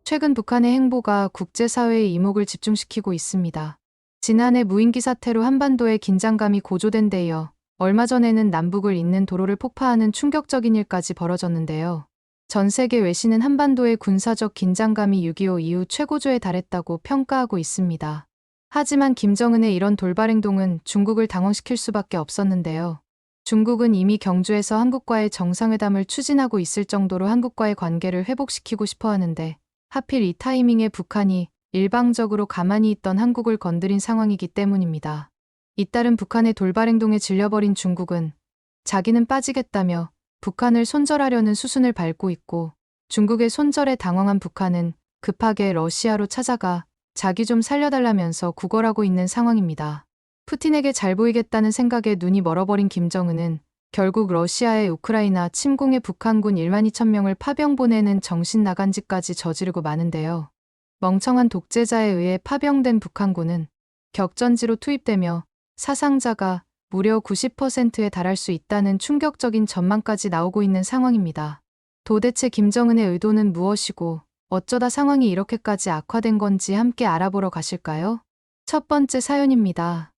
최근 북한의 행보가 국제사회의 이목을 집중시키고 있습니다. 지난해 무인기 사태로 한반도의 긴장감이 고조된 데 이어 얼마 전에는 남북을 잇는 도로를 폭파하는 충격적인 일까지 벌어졌는데요. 전 세계 외신은 한반도의 군사적 긴장감이 6.25 이후 최고조에 달했다고 평가하고 있습니다. 하지만 김정은의 이런 돌발 행동은 중국을 당황시킬 수밖에 없었는데요. 중국은 이미 경주에서 한국과의 정상회담을 추진하고 있을 정도로 한국과의 관계를 회복시키고 싶어 하는데 하필 이 타이밍에 북한이 일방적으로 가만히 있던 한국을 건드린 상황이기 때문입니다. 잇따른 북한의 돌발 행동에 질려버린 중국은 자기는 빠지겠다며 북한을 손절하려는 수순을 밟고 있고, 중국의 손절에 당황한 북한은 급하게 러시아로 찾아가 자기 좀 살려달라면서 구걸하고 있는 상황입니다. 푸틴에게 잘 보이겠다는 생각에 눈이 멀어버린 김정은은 결국 러시아의 우크라이나 침공에 북한군 1만 2천 명을 파병 보내는 정신 나간 짓까지 저지르고 마는데요. 멍청한 독재자에 의해 파병된 북한군은 격전지로 투입되며 사상자가 무려 90%에 달할 수 있다는 충격적인 전망까지 나오고 있는 상황입니다. 도대체 김정은의 의도는 무엇이고 어쩌다 상황이 이렇게까지 악화된 건지 함께 알아보러 가실까요? 첫 번째 사연입니다.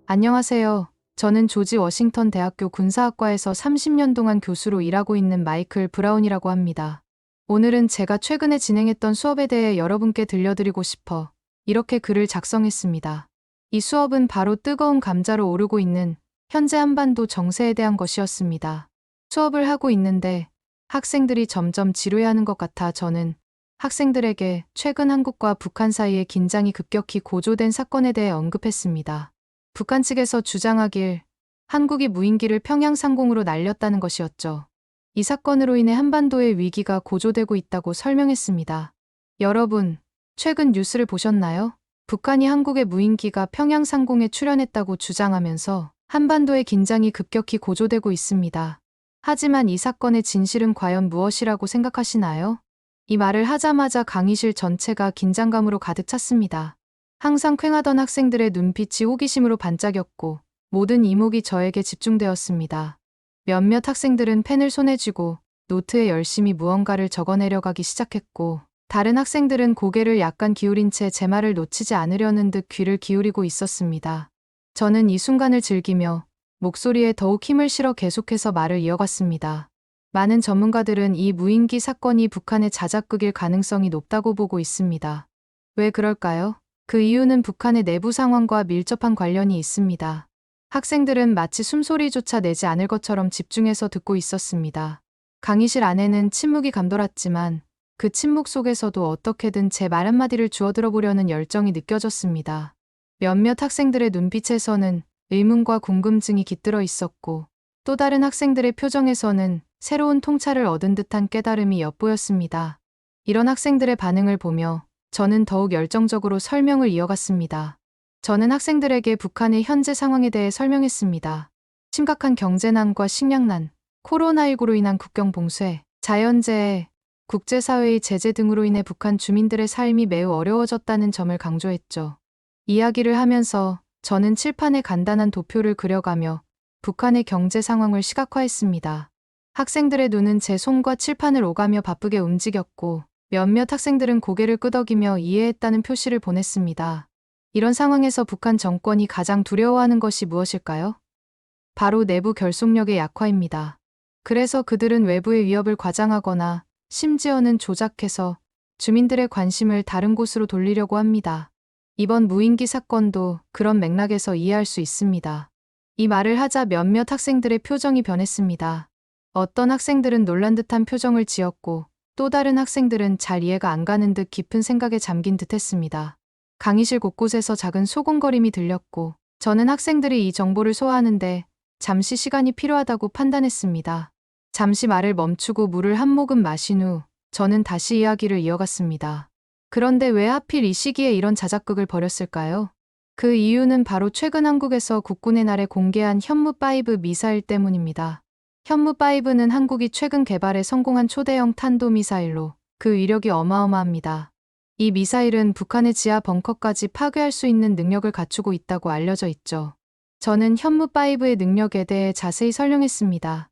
안녕하세요. 저는 조지 워싱턴 대학교 군사학과에서 30년 동안 교수로 일하고 있는 마이클 브라운이라고 합니다. 오늘은 제가 최근에 진행했던 수업에 대해 여러분께 들려드리고 싶어 이렇게 글을 작성했습니다. 이 수업은 바로 뜨거운 감자로 오르고 있는 현재 한반도 정세에 대한 것이었습니다. 수업을 하고 있는데 학생들이 점점 지루해하는 것 같아 저는 학생들에게 최근 한국과 북한 사이의 긴장이 급격히 고조된 사건에 대해 언급했습니다. 북한 측에서 주장하길 한국이 무인기를 평양 상공으로 날렸다는 것이었죠. 이 사건으로 인해 한반도의 위기가 고조되고 있다고 설명했습니다. 여러분, 최근 뉴스를 보셨나요? 북한이 한국의 무인기가 평양 상공에 출현했다고 주장하면서 한반도의 긴장이 급격히 고조되고 있습니다. 하지만 이 사건의 진실은 과연 무엇이라고 생각하시나요? 이 말을 하자마자 강의실 전체가 긴장감으로 가득 찼습니다. 항상 퀭하던 학생들의 눈빛이 호기심으로 반짝였고 모든 이목이 저에게 집중되었습니다. 몇몇 학생들은 펜을 손에 쥐고 노트에 열심히 무언가를 적어내려가기 시작했고, 다른 학생들은 고개를 약간 기울인 채 제 말을 놓치지 않으려는 듯 귀를 기울이고 있었습니다. 저는 이 순간을 즐기며 목소리에 더욱 힘을 실어 계속해서 말을 이어갔습니다. 많은 전문가들은 이 무인기 사건이 북한의 자작극일 가능성이 높다고 보고 있습니다. 왜 그럴까요? 그 이유는 북한의 내부 상황과 밀접한 관련이 있습니다. 학생들은 마치 숨소리조차 내지 않을 것처럼 집중해서 듣고 있었습니다. 강의실 안에는 침묵이 감돌았지만 그 침묵 속에서도 어떻게든 제 말 한마디를 주워 들어보려는 열정이 느껴졌습니다. 몇몇 학생들의 눈빛에서는 의문과 궁금증이 깃들어 있었고, 또 다른 학생들의 표정에서는 새로운 통찰을 얻은 듯한 깨달음이 엿보였습니다. 이런 학생들의 반응을 보며 저는 더욱 열정적으로 설명을 이어갔습니다. 저는 학생들에게 북한의 현재 상황에 대해 설명했습니다. 심각한 경제난과 식량난, 코로나19로 인한 국경 봉쇄, 자연재해, 국제사회의 제재 등으로 인해 북한 주민들의 삶이 매우 어려워졌다는 점을 강조했죠. 이야기를 하면서 저는 칠판에 간단한 도표를 그려가며 북한의 경제 상황을 시각화했습니다. 학생들의 눈은 제 손과 칠판을 오가며 바쁘게 움직였고, 몇몇 학생들은 고개를 끄덕이며 이해했다는 표시를 보냈습니다. 이런 상황에서 북한 정권이 가장 두려워하는 것이 무엇일까요? 바로 내부 결속력의 약화입니다. 그래서 그들은 외부의 위협을 과장하거나 심지어는 조작해서 주민들의 관심을 다른 곳으로 돌리려고 합니다. 이번 무인기 사건도 그런 맥락에서 이해할 수 있습니다. 이 말을 하자 몇몇 학생들의 표정이 변했습니다. 어떤 학생들은 놀란 듯한 표정을 지었고, 또 다른 학생들은 잘 이해가 안 가는 듯 깊은 생각에 잠긴 듯했습니다. 강의실 곳곳에서 작은 소곤거림이 들렸고, 저는 학생들이 이 정보를 소화하는데 잠시 시간이 필요하다고 판단했습니다. 잠시 말을 멈추고 물을 한 모금 마신 후 저는 다시 이야기를 이어갔습니다. 그런데 왜 하필 이 시기에 이런 자작극을 벌였을까요? 그 이유는 바로 최근 한국에서 국군의 날에 공개한 현무5 미사일 때문입니다. 현무5는 한국이 최근 개발에 성공한 초대형 탄도미사일로 그 위력이 어마어마합니다. 이 미사일은 북한의 지하 벙커까지 파괴할 수 있는 능력을 갖추고 있다고 알려져 있죠. 저는 현무5의 능력에 대해 자세히 설명했습니다.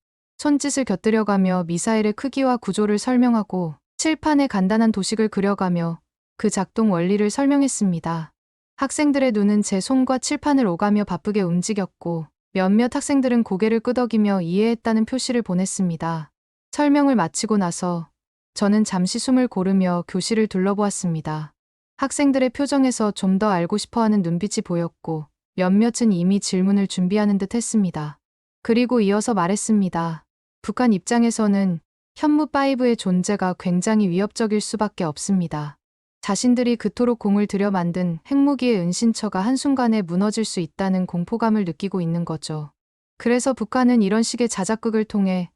손짓을 곁들여가며 미사일의 크기와 구조를 설명하고 칠판에 간단한 도식을 그려가며 그 작동 원리를 설명했습니다. 학생들의 눈은 제 손과 칠판을 오가며 바쁘게 움직였고 몇몇 학생들은 고개를 끄덕이며 이해했다는 표시를 보냈습니다. 설명을 마치고 나서 저는 잠시 숨을 고르며 교실을 둘러보았습니다. 학생들의 표정에서 좀 더 알고 싶어하는 눈빛이 보였고 몇몇은 이미 질문을 준비하는 듯 했습니다. 그리고 이어서 말했습니다. 북한 입장에서는 현무5의 존재가 굉장히 위협적일 수밖에 없습니다. 자신들이 그토록 공을 들여 만든 핵무기의 은신처가 한순간에 무너질 수 있다는 공포감을 느끼고 있는 거죠. 그래서 북한은 이런 식의 자작극을 통해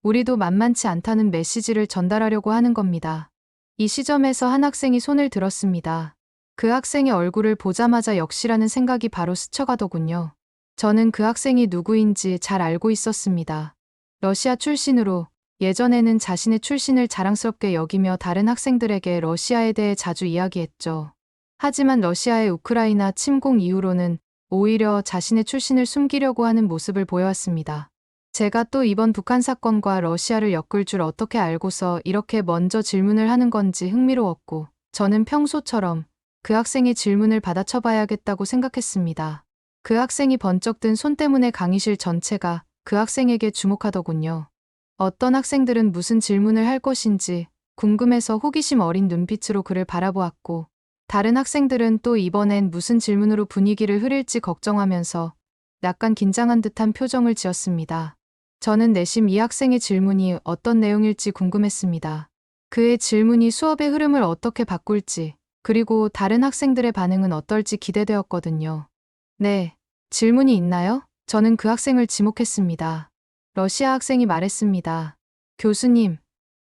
우리도 만만치 않다는 메시지를 전달하려고 하는 겁니다. 이 시점에서 한 학생이 손을 들었습니다. 그 학생의 얼굴을 보자마자 역시라는 생각이 바로 스쳐가더군요. 저는 그 학생이 누구인지 잘 알고 있었습니다. 러시아 출신으로 예전에는 자신의 출신을 자랑스럽게 여기며 다른 학생들에게 러시아에 대해 자주 이야기했죠. 하지만 러시아의 우크라이나 침공 이후로는 오히려 자신의 출신을 숨기려고 하는 모습을 보여왔습니다. 제가 또 이번 북한 사건과 러시아를 엮을 줄 어떻게 알고서 이렇게 먼저 질문을 하는 건지 흥미로웠고 저는 평소처럼 그 학생의 질문을 받아쳐봐야겠다고 생각했습니다. 그 학생이 번쩍 든 손 때문에 강의실 전체가 그 학생에게 주목하더군요. 어떤 학생들은 무슨 질문을 할 것인지 궁금해서 호기심 어린 눈빛으로 그를 바라보았고 다른 학생들은 또 이번엔 무슨 질문으로 분위기를 흐릴지 걱정하면서 약간 긴장한 듯한 표정을 지었습니다. 저는 내심 이 학생의 질문이 어떤 내용일지 궁금했습니다. 그의 질문이 수업의 흐름을 어떻게 바꿀지 그리고 다른 학생들의 반응은 어떨지 기대되었거든요. 네, 질문이 있나요? 저는 그 학생을 지목했습니다. 러시아 학생이 말했습니다. 교수님,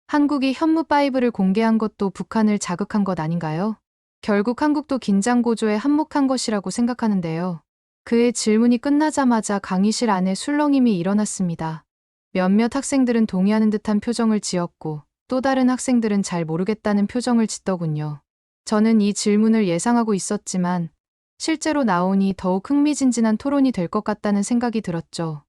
한국이 현무5를 공개한 것도 북한을 자극한 것 아닌가요? 결국 한국도 긴장고조에 한몫한 것이라고 생각하는데요. 그의 질문이 끝나자마자 강의실 안에 술렁임이 일어났습니다. 몇몇 학생들은 동의하는 듯한 표정을 지었고 또 다른 학생들은 잘 모르겠다는 표정을 짓더군요. 저는 이 질문을 예상하고 있었지만 실제로 나오니 더욱 흥미진진한 토론이 될 것 같다는 생각이 들었죠.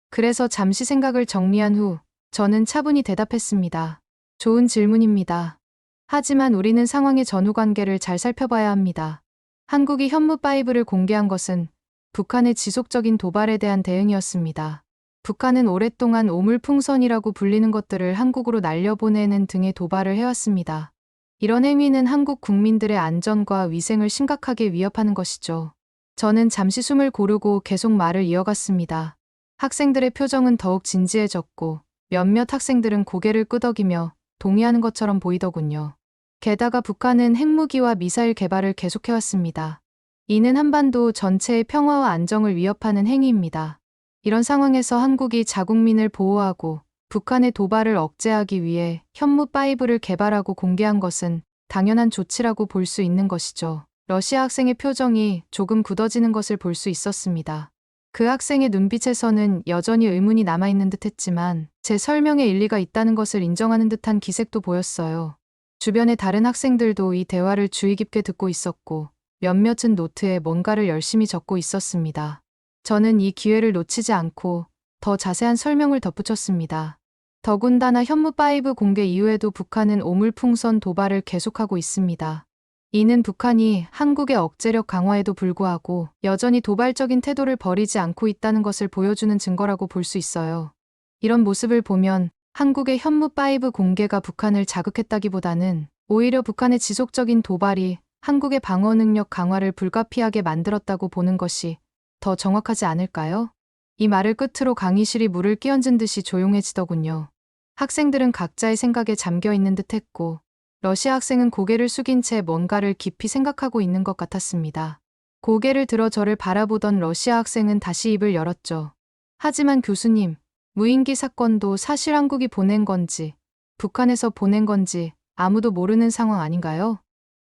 그래서 잠시 생각을 정리한 후 저는 차분히 대답했습니다. 좋은 질문입니다. 하지만 우리는 상황의 전후 관계를 잘 살펴봐야 합니다. 한국이 현무5를 공개한 것은 북한의 지속적인 도발에 대한 대응이었습니다. 북한은 오랫동안 오물풍선이라고 불리는 것들을 한국으로 날려보내는 등의 도발을 해왔습니다. 이런 행위는 한국 국민들의 안전과 위생을 심각하게 위협하는 것이죠. 저는 잠시 숨을 고르고 계속 말을 이어갔습니다. 학생들의 표정은 더욱 진지해졌고 몇몇 학생들은 고개를 끄덕이며 동의하는 것처럼 보이더군요. 게다가 북한은 핵무기와 미사일 개발을 계속해왔습니다. 이는 한반도 전체의 평화와 안정을 위협하는 행위입니다. 이런 상황에서 한국이 자국민을 보호하고 북한의 도발을 억제하기 위해 현무5를 개발하고 공개한 것은 당연한 조치라고 볼 수 있는 것이죠. 러시아 학생의 표정이 조금 굳어지는 것을 볼 수 있었습니다. 그 학생의 눈빛에서는 여전히 의문이 남아있는 듯 했지만 제 설명에 일리가 있다는 것을 인정하는 듯한 기색도 보였어요. 주변의 다른 학생들도 이 대화를 주의 깊게 듣고 있었고 몇몇은 노트에 뭔가를 열심히 적고 있었습니다. 저는 이 기회를 놓치지 않고 더 자세한 설명을 덧붙였습니다. 더군다나 현무5 공개 이후에도 북한은 오물풍선 도발을 계속하고 있습니다. 이는 북한이 한국의 억제력 강화에도 불구하고 여전히 도발적인 태도를 버리지 않고 있다는 것을 보여주는 증거라고 볼 수 있어요. 이런 모습을 보면 한국의 현무5 공개가 북한을 자극했다기보다는 오히려 북한의 지속적인 도발이 한국의 방어 능력 강화를 불가피하게 만들었다고 보는 것이 더 정확하지 않을까요? 이 말을 끝으로 강의실이 물을 끼얹은 듯이 조용해지더군요. 학생들은 각자의 생각에 잠겨 있는 듯 했고 러시아 학생은 고개를 숙인 채 뭔가를 깊이 생각하고 있는 것 같았습니다. 고개를 들어 저를 바라보던 러시아 학생은 다시 입을 열었죠. 하지만 교수님, 무인기 사건도 사실 한국이 보낸 건지 북한에서 보낸 건지 아무도 모르는 상황 아닌가요?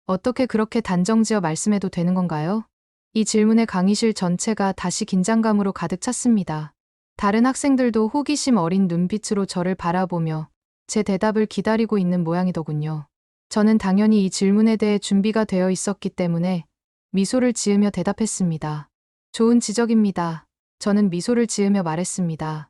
어떻게 그렇게 단정지어 말씀해도 되는 건가요? 이 질문에 강의실 전체가 다시 긴장감으로 가득 찼습니다. 다른 학생들도 호기심 어린 눈빛으로 저를 바라보며 제 대답을 기다리고 있는 모양이더군요. 저는 당연히 이 질문에 대해 준비가 되어 있었기 때문에 미소를 지으며 대답했습니다. 좋은 지적입니다. 저는 미소를 지으며 말했습니다.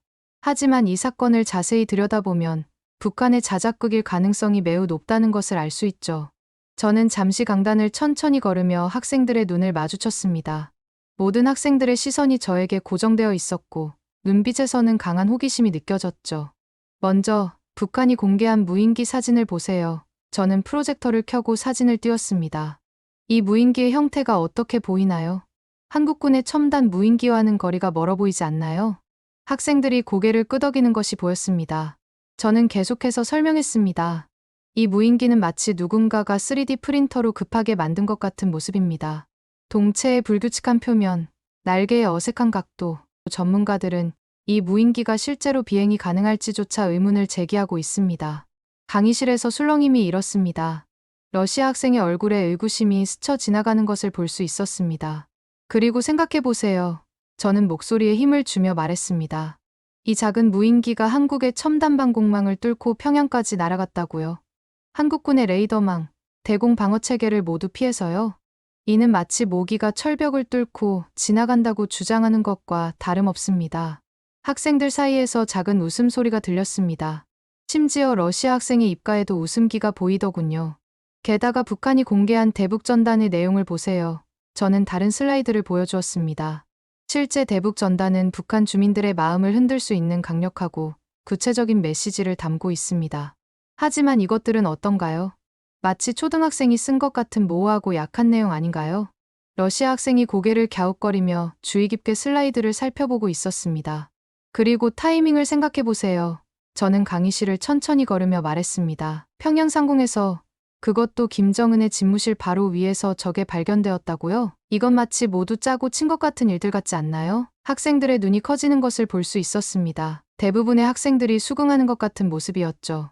하지만 이 사건을 자세히 들여다보면 북한의 자작극일 가능성이 매우 높다는 것을 알 수 있죠. 저는 잠시 강단을 천천히 걸으며 학생들의 눈을 마주쳤습니다. 모든 학생들의 시선이 저에게 고정되어 있었고 눈빛에서는 강한 호기심이 느껴졌죠. 먼저 북한이 공개한 무인기 사진을 보세요. 저는 프로젝터를 켜고 사진을 띄웠습니다. 이 무인기의 형태가 어떻게 보이나요? 한국군의 첨단 무인기와는 거리가 멀어 보이지 않나요? 학생들이 고개를 끄덕이는 것이 보였습니다. 저는 계속해서 설명했습니다. 이 무인기는 마치 누군가가 3D 프린터로 급하게 만든 것 같은 모습입니다. 동체의 불규칙한 표면, 날개의 어색한 각도, 전문가들은 이 무인기가 실제로 비행이 가능할지조차 의문을 제기하고 있습니다. 강의실에서 술렁임이 일었습니다. 러시아 학생의 얼굴에 의구심이 스쳐 지나가는 것을 볼 수 있었습니다. 그리고 생각해보세요. 저는 목소리에 힘을 주며 말했습니다. 이 작은 무인기가 한국의 첨단 방공망을 뚫고 평양까지 날아갔다고요. 한국군의 레이더망, 대공 방어 체계를 모두 피해서요. 이는 마치 모기가 철벽을 뚫고 지나간다고 주장하는 것과 다름없습니다. 학생들 사이에서 작은 웃음소리가 들렸습니다. 심지어 러시아 학생의 입가에도 웃음기가 보이더군요. 게다가 북한이 공개한 대북전단의 내용을 보세요. 저는 다른 슬라이드를 보여주었습니다. 실제 대북전단은 북한 주민들의 마음을 흔들 수 있는 강력하고 구체적인 메시지를 담고 있습니다. 하지만 이것들은 어떤가요? 마치 초등학생이 쓴 것 같은 모호하고 약한 내용 아닌가요? 러시아 학생이 고개를 갸웃거리며 주의 깊게 슬라이드를 살펴보고 있었습니다. 그리고 타이밍을 생각해보세요. 저는 강의실을 천천히 걸으며 말했습니다. 평양 상공에서, 그것도 김정은의 집무실 바로 위에서 저게 발견되었다고요? 이건 마치 모두 짜고 친 것 같은 일들 같지 않나요? 학생들의 눈이 커지는 것을 볼 수 있었습니다. 대부분의 학생들이 수긍하는 것 같은 모습이었죠.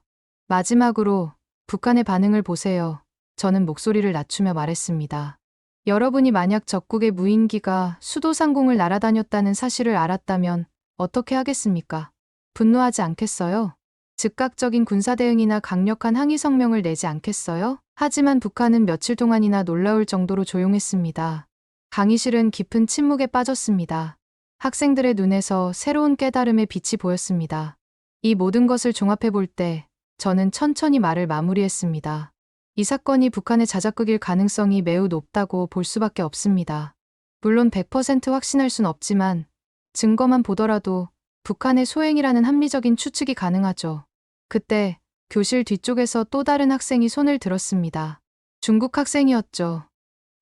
마지막으로 북한의 반응을 보세요. 저는 목소리를 낮추며 말했습니다. 여러분이 만약 적국의 무인기가 수도 상공을 날아다녔다는 사실을 알았다면 어떻게 하겠습니까? 분노하지 않겠어요? 즉각적인 군사 대응이나 강력한 항의 성명을 내지 않겠어요? 하지만 북한은 며칠 동안이나 놀라울 정도로 조용했습니다. 강의실은 깊은 침묵에 빠졌습니다. 학생들의 눈에서 새로운 깨달음의 빛이 보였습니다. 이 모든 것을 종합해 볼 때 저는 천천히 말을 마무리했습니다. 이 사건이 북한의 자작극일 가능성이 매우 높다고 볼 수밖에 없습니다. 물론 100% 확신할 순 없지만 증거만 보더라도 북한의 소행이라는 합리적인 추측이 가능하죠. 그때 교실 뒤쪽에서 또 다른 학생이 손을 들었습니다. 중국 학생이었죠.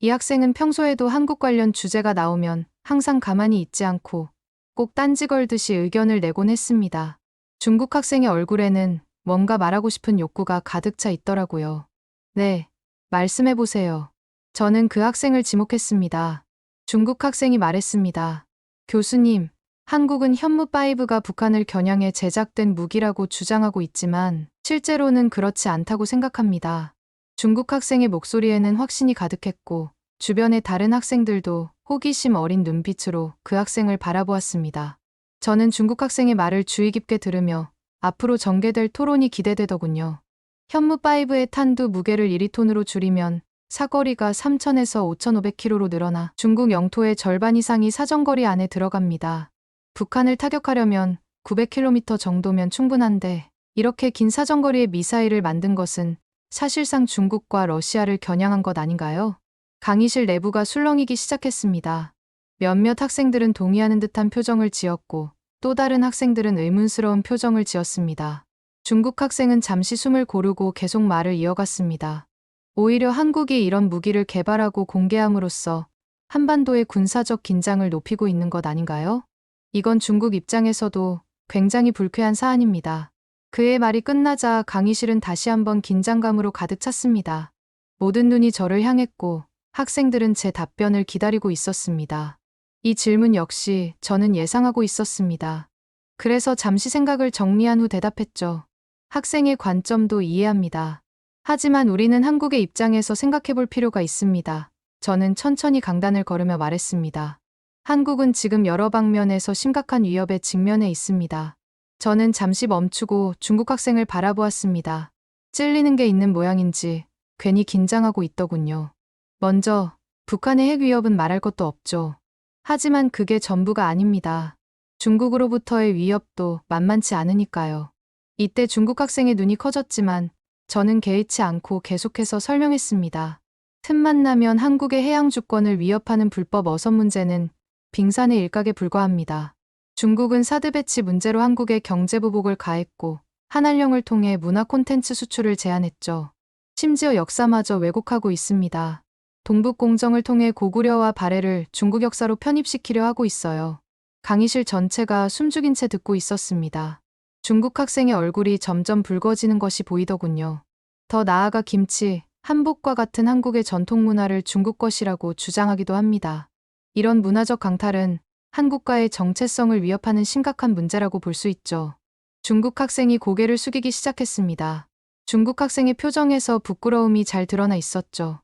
이 학생은 평소에도 한국 관련 주제가 나오면 항상 가만히 있지 않고 꼭 딴지 걸듯이 의견을 내곤 했습니다. 중국 학생의 얼굴에는 뭔가 말하고 싶은 욕구가 가득 차 있더라고요. 네, 말씀해보세요. 저는 그 학생을 지목했습니다. 중국 학생이 말했습니다. 교수님, 한국은 현무5가 북한을 겨냥해 제작된 무기라고 주장하고 있지만 실제로는 그렇지 않다고 생각합니다. 중국 학생의 목소리에는 확신이 가득했고 주변의 다른 학생들도 호기심 어린 눈빛으로 그 학생을 바라보았습니다. 저는 중국 학생의 말을 주의 깊게 들으며 앞으로 전개될 토론이 기대되더군요. 현무5의 탄두 무게를 1톤으로 줄이면 사거리가 3,000에서 5,500km로 늘어나 중국 영토의 절반 이상이 사정거리 안에 들어갑니다. 북한을 타격하려면 900km 정도면 충분한데 이렇게 긴 사정거리의 미사일을 만든 것은 사실상 중국과 러시아를 겨냥한 것 아닌가요? 강의실 내부가 술렁이기 시작했습니다. 몇몇 학생들은 동의하는 듯한 표정을 지었고 또 다른 학생들은 의문스러운 표정을 지었습니다. 중국 학생은 잠시 숨을 고르고 계속 말을 이어갔습니다. 오히려 한국이 이런 무기를 개발하고 공개함으로써 한반도의 군사적 긴장을 높이고 있는 것 아닌가요? 이건 중국 입장에서도 굉장히 불쾌한 사안입니다. 그의 말이 끝나자 강의실은 다시 한번 긴장감으로 가득 찼습니다. 모든 눈이 저를 향했고 학생들은 제 답변을 기다리고 있었습니다. 이 질문 역시 저는 예상하고 있었습니다. 그래서 잠시 생각을 정리한 후 대답했죠. 학생의 관점도 이해합니다. 하지만 우리는 한국의 입장에서 생각해 볼 필요가 있습니다. 저는 천천히 강단을 걸으며 말했습니다. 한국은 지금 여러 방면에서 심각한 위협에 직면해 있습니다. 저는 잠시 멈추고 중국 학생을 바라보았습니다. 찔리는 게 있는 모양인지 괜히 긴장하고 있더군요. 먼저 북한의 핵 위협은 말할 것도 없죠. 하지만 그게 전부가 아닙니다. 중국으로부터의 위협도 만만치 않으니까요. 이때 중국 학생의 눈이 커졌지만 저는 개의치 않고 계속해서 설명했습니다. 틈만 나면 한국의 해양 주권을 위협하는 불법 어선 문제는 빙산의 일각에 불과합니다. 중국은 사드 배치 문제로 한국에 경제 보복을 가했고 한알령을 통해 문화 콘텐츠 수출을 제한했죠. 심지어 역사마저 왜곡하고 있습니다. 동북공정을 통해 고구려와 발해를 중국 역사로 편입시키려 하고 있어요. 강의실 전체가 숨죽인 채 듣고 있었습니다. 중국 학생의 얼굴이 점점 붉어지는 것이 보이더군요. 더 나아가 김치, 한복과 같은 한국의 전통 문화를 중국 것이라고 주장하기도 합니다. 이런 문화적 강탈은 한국과의 정체성을 위협하는 심각한 문제라고 볼 수 있죠. 중국 학생이 고개를 숙이기 시작했습니다. 중국 학생의 표정에서 부끄러움이 잘 드러나 있었죠.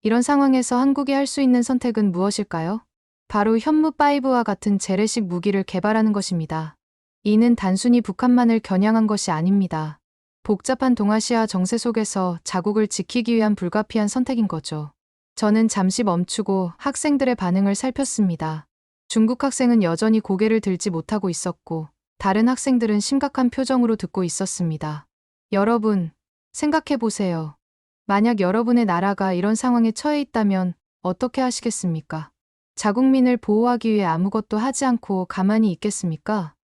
이런 상황에서 한국이 할 수 있는 선택은 무엇일까요? 바로 현무5와 같은 재래식 무기를 개발하는 것입니다. 이는 단순히 북한만을 겨냥한 것이 아닙니다. 복잡한 동아시아 정세 속에서 자국을 지키기 위한 불가피한 선택인 거죠. 저는 잠시 멈추고 학생들의 반응을 살폈습니다. 중국 학생은 여전히 고개를 들지 못하고 있었고, 다른 학생들은 심각한 표정으로 듣고 있었습니다. 여러분, 생각해 보세요. 만약 여러분의 나라가 이런 상황에 처해 있다면 어떻게 하시겠습니까? 자국민을 보호하기 위해 아무것도 하지 않고 가만히 있겠습니까?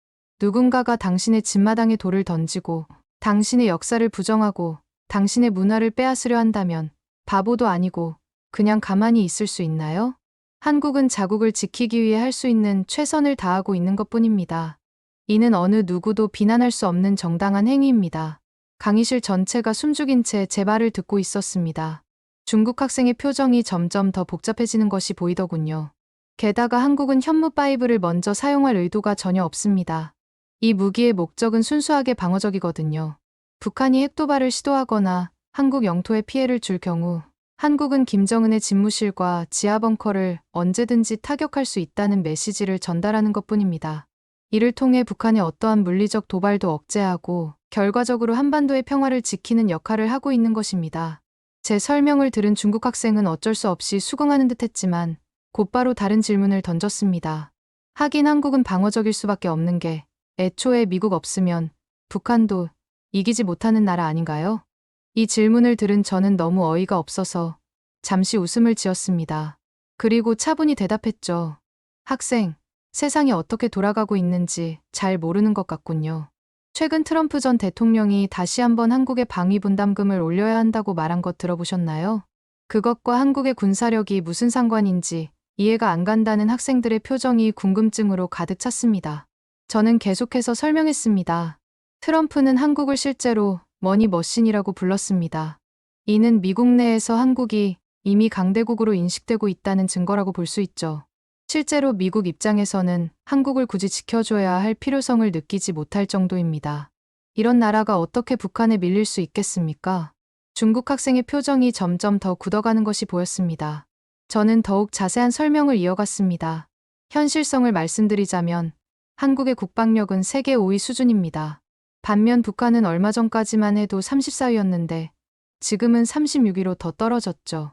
누군가가 당신의 집마당에 돌을 던지고 당신의 역사를 부정하고 당신의 문화를 빼앗으려 한다면 바보도 아니고 그냥 가만히 있을 수 있나요? 한국은 자국을 지키기 위해 할 수 있는 최선을 다하고 있는 것뿐입니다. 이는 어느 누구도 비난할 수 없는 정당한 행위입니다. 강의실 전체가 숨죽인 채 제 말을 듣고 있었습니다. 중국 학생의 표정이 점점 더 복잡해지는 것이 보이더군요. 게다가 한국은 현무5를 먼저 사용할 의도가 전혀 없습니다. 이 무기의 목적은 순수하게 방어적이거든요. 북한이 핵도발을 시도하거나 한국 영토에 피해를 줄 경우 한국은 김정은의 집무실과 지하벙커를 언제든지 타격할 수 있다는 메시지를 전달하는 것뿐입니다. 이를 통해 북한의 어떠한 물리적 도발도 억제하고 결과적으로 한반도의 평화를 지키는 역할을 하고 있는 것입니다. 제 설명을 들은 중국 학생은 어쩔 수 없이 수긍하는 듯했지만 곧바로 다른 질문을 던졌습니다. 하긴 한국은 방어적일 수밖에 없는 게 애초에 미국 없으면 북한도 이기지 못하는 나라 아닌가요? 이 질문을 들은 저는 너무 어이가 없어서 잠시 웃음을 지었습니다. 그리고 차분히 대답했죠. 학생, 세상이 어떻게 돌아가고 있는지 잘 모르는 것 같군요. 최근 트럼프 전 대통령이 다시 한번 한국에 방위분담금을 올려야 한다고 말한 것 들어보셨나요? 그것과 한국의 군사력이 무슨 상관인지 이해가 안 간다는 학생들의 표정이 궁금증으로 가득 찼습니다. 저는 계속해서 설명했습니다. 트럼프는 한국을 실제로 머니머신이라고 불렀습니다. 이는 미국 내에서 한국이 이미 강대국으로 인식되고 있다는 증거라고 볼 수 있죠. 실제로 미국 입장에서는 한국을 굳이 지켜줘야 할 필요성을 느끼지 못할 정도입니다. 이런 나라가 어떻게 북한에 밀릴 수 있겠습니까? 중국 학생의 표정이 점점 더 굳어가는 것이 보였습니다. 저는 더욱 자세한 설명을 이어갔습니다. 현실성을 말씀드리자면 한국의 국방력은 세계 5위 수준입니다. 반면 북한은 얼마 전까지만 해도 34위였는데 지금은 36위로 더 떨어졌죠.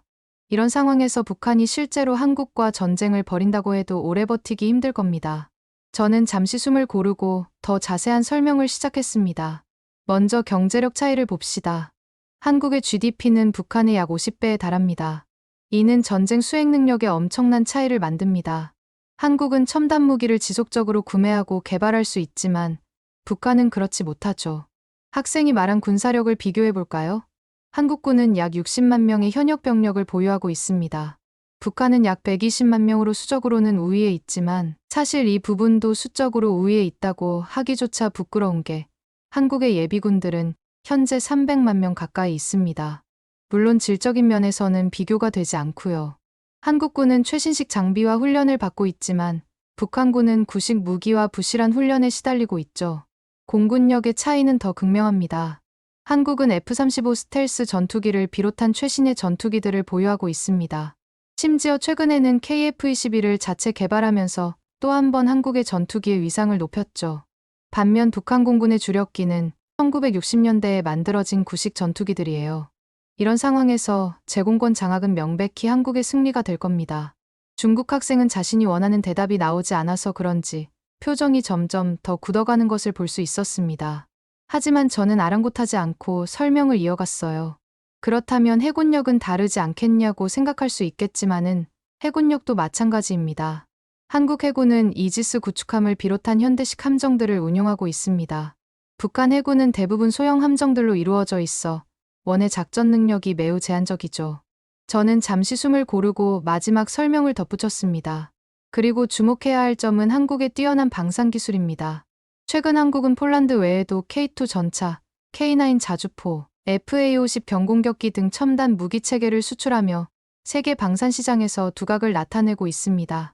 이런 상황에서 북한이 실제로 한국과 전쟁을 벌인다고 해도 오래 버티기 힘들 겁니다. 저는 잠시 숨을 고르고 더 자세한 설명을 시작했습니다. 먼저 경제력 차이를 봅시다. 한국의 GDP는 북한의 약 50배에 달합니다. 이는 전쟁 수행 능력에 엄청난 차이를 만듭니다. 한국은 첨단 무기를 지속적으로 구매하고 개발할 수 있지만 북한은 그렇지 못하죠. 학생이 말한 군사력을 비교해 볼까요? 한국군은 약 60만 명의 현역 병력을 보유하고 있습니다. 북한은 약 120만 명으로 수적으로는 우위에 있지만 사실 이 부분도 수적으로 우위에 있다고 하기조차 부끄러운 게 한국의 예비군들은 현재 300만 명 가까이 있습니다. 물론 질적인 면에서는 비교가 되지 않고요. 한국군은 최신식 장비와 훈련을 받고 있지만 북한군은 구식 무기와 부실한 훈련에 시달리고 있죠. 공군력의 차이는 더 극명합니다. 한국은 F-35 스텔스 전투기를 비롯한 최신의 전투기들을 보유하고 있습니다. 심지어 최근에는 KF-21을 자체 개발하면서 또 한 번 한국의 전투기의 위상을 높였죠. 반면 북한 공군의 주력기는 1960년대에 만들어진 구식 전투기들이에요. 이런 상황에서 제공권 장악은 명백히 한국의 승리가 될 겁니다. 중국 학생은 자신이 원하는 대답이 나오지 않아서 그런지 표정이 점점 더 굳어가는 것을 볼 수 있었습니다. 하지만 저는 아랑곳하지 않고 설명을 이어갔어요. 그렇다면 해군력은 다르지 않겠냐고 생각할 수 있겠지만은 해군력도 마찬가지입니다. 한국 해군은 이지스 구축함을 비롯한 현대식 함정들을 운용하고 있습니다. 북한 해군은 대부분 소형 함정들로 이루어져 있어 원의 작전 능력이 매우 제한적이죠. 저는 잠시 숨을 고르고 마지막 설명을 덧붙였습니다. 그리고 주목해야 할 점은 한국의 뛰어난 방산 기술입니다. 최근 한국은 폴란드 외에도 K2 전차, K9 자주포, FA-50 경공격기 등 첨단 무기 체계를 수출하며 세계 방산 시장에서 두각을 나타내고 있습니다.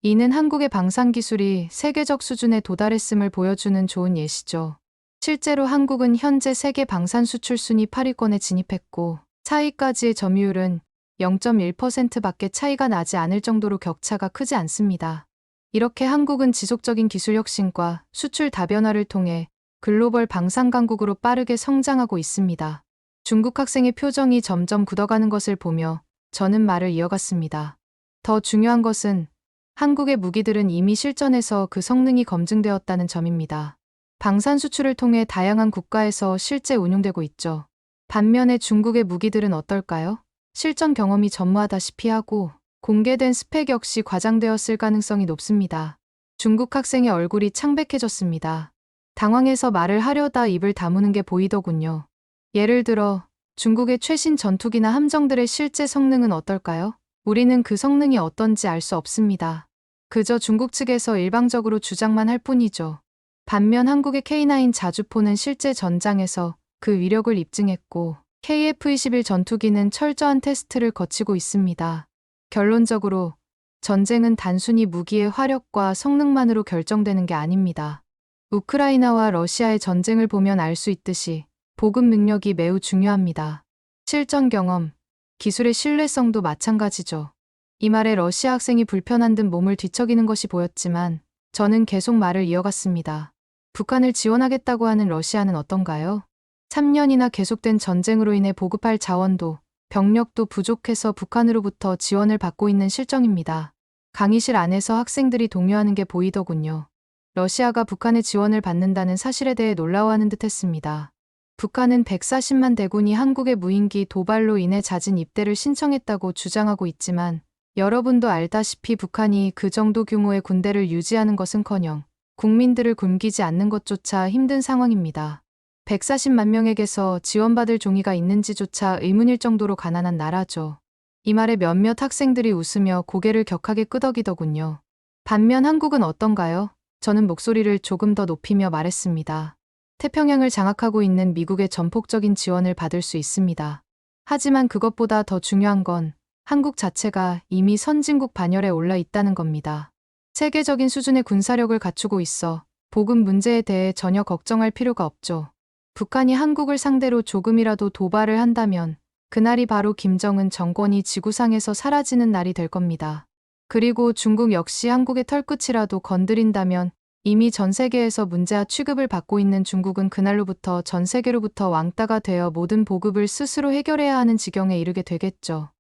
이는 한국의 방산 기술이 세계적 수준에 도달했음을 보여주는 좋은 예시죠. 실제로 한국은 현재 세계 방산 수출 순위 8위권에 진입했고 차이까지의 점유율은 0.1%밖에 차이가 나지 않을 정도로 격차가 크지 않습니다. 이렇게 한국은 지속적인 기술 혁신과 수출 다변화를 통해 글로벌 방산 강국으로 빠르게 성장하고 있습니다. 중국 학생의 표정이 점점 굳어가는 것을 보며 저는 말을 이어갔습니다. 더 중요한 것은 한국의 무기들은 이미 실전에서 그 성능이 검증되었다는 점입니다. 방산 수출을 통해 다양한 국가에서 실제 운용되고 있죠. 반면에 중국의 무기들은 어떨까요? 실전 경험이 전무하다시피 하고 공개된 스펙 역시 과장되었을 가능성이 높습니다. 중국 학생의 얼굴이 창백해졌습니다. 당황해서 말을 하려다 입을 다무는 게 보이더군요. 예를 들어 중국의 최신 전투기나 함정들의 실제 성능은 어떨까요? 우리는 그 성능이 어떤지 알 수 없습니다. 그저 중국 측에서 일방적으로 주장만 할 뿐이죠. 반면 한국의 K9 자주포는 실제 전장에서 그 위력을 입증했고 KF-21 전투기는 철저한 테스트를 거치고 있습니다. 결론적으로 전쟁은 단순히 무기의 화력과 성능만으로 결정되는 게 아닙니다. 우크라이나와 러시아의 전쟁을 보면 알 수 있듯이 보급 능력이 매우 중요합니다. 실전 경험, 기술의 신뢰성도 마찬가지죠. 이 말에 러시아 학생이 불편한 듯 몸을 뒤척이는 것이 보였지만 저는 계속 말을 이어갔습니다. 북한을 지원하겠다고 하는 러시아는 어떤가요? 3년이나 계속된 전쟁으로 인해 보급할 자원도 병력도 부족해서 북한으로부터 지원을 받고 있는 실정입니다. 강의실 안에서 학생들이 동요하는 게 보이더군요. 러시아가 북한의 지원을 받는다는 사실에 대해 놀라워하는 듯했습니다. 북한은 140만 대군이 한국의 무인기 도발로 인해 잦은 입대를 신청했다고 주장하고 있지만 여러분도 알다시피 북한이 그 정도 규모의 군대를 유지하는 것은커녕 국민들을 굶기지 않는 것조차 힘든 상황입니다. 140만 명에게서 지원받을 종이가 있는지조차 의문일 정도로 가난한 나라죠. 이 말에 몇몇 학생들이 웃으며 고개를 격하게 끄덕이더군요. 반면 한국은 어떤가요? 저는 목소리를 조금 더 높이며 말했습니다. 태평양을 장악하고 있는 미국의 전폭적인 지원을 받을 수 있습니다. 하지만 그것보다 더 중요한 건 한국 자체가 이미 선진국 반열에 올라 있다는 겁니다. 세계적인 수준의 군사력을 갖추고 있어 보급 문제에 대해 전혀 걱정할 필요가 없죠. 북한이 한국을 상대로 조금이라도 도발을 한다면 그날이 바로 김정은 정권이 지구상에서 사라지는 날이 될 겁니다. 그리고 중국 역시 한국의 털끝이라도 건드린다면 이미 전 세계에서 문제아 취급을 받고 있는 중국은 그날로부터 전 세계로부터 왕따가 되어 모든 보급을 스스로 해결해야 하는 지경에 이르게 되겠죠.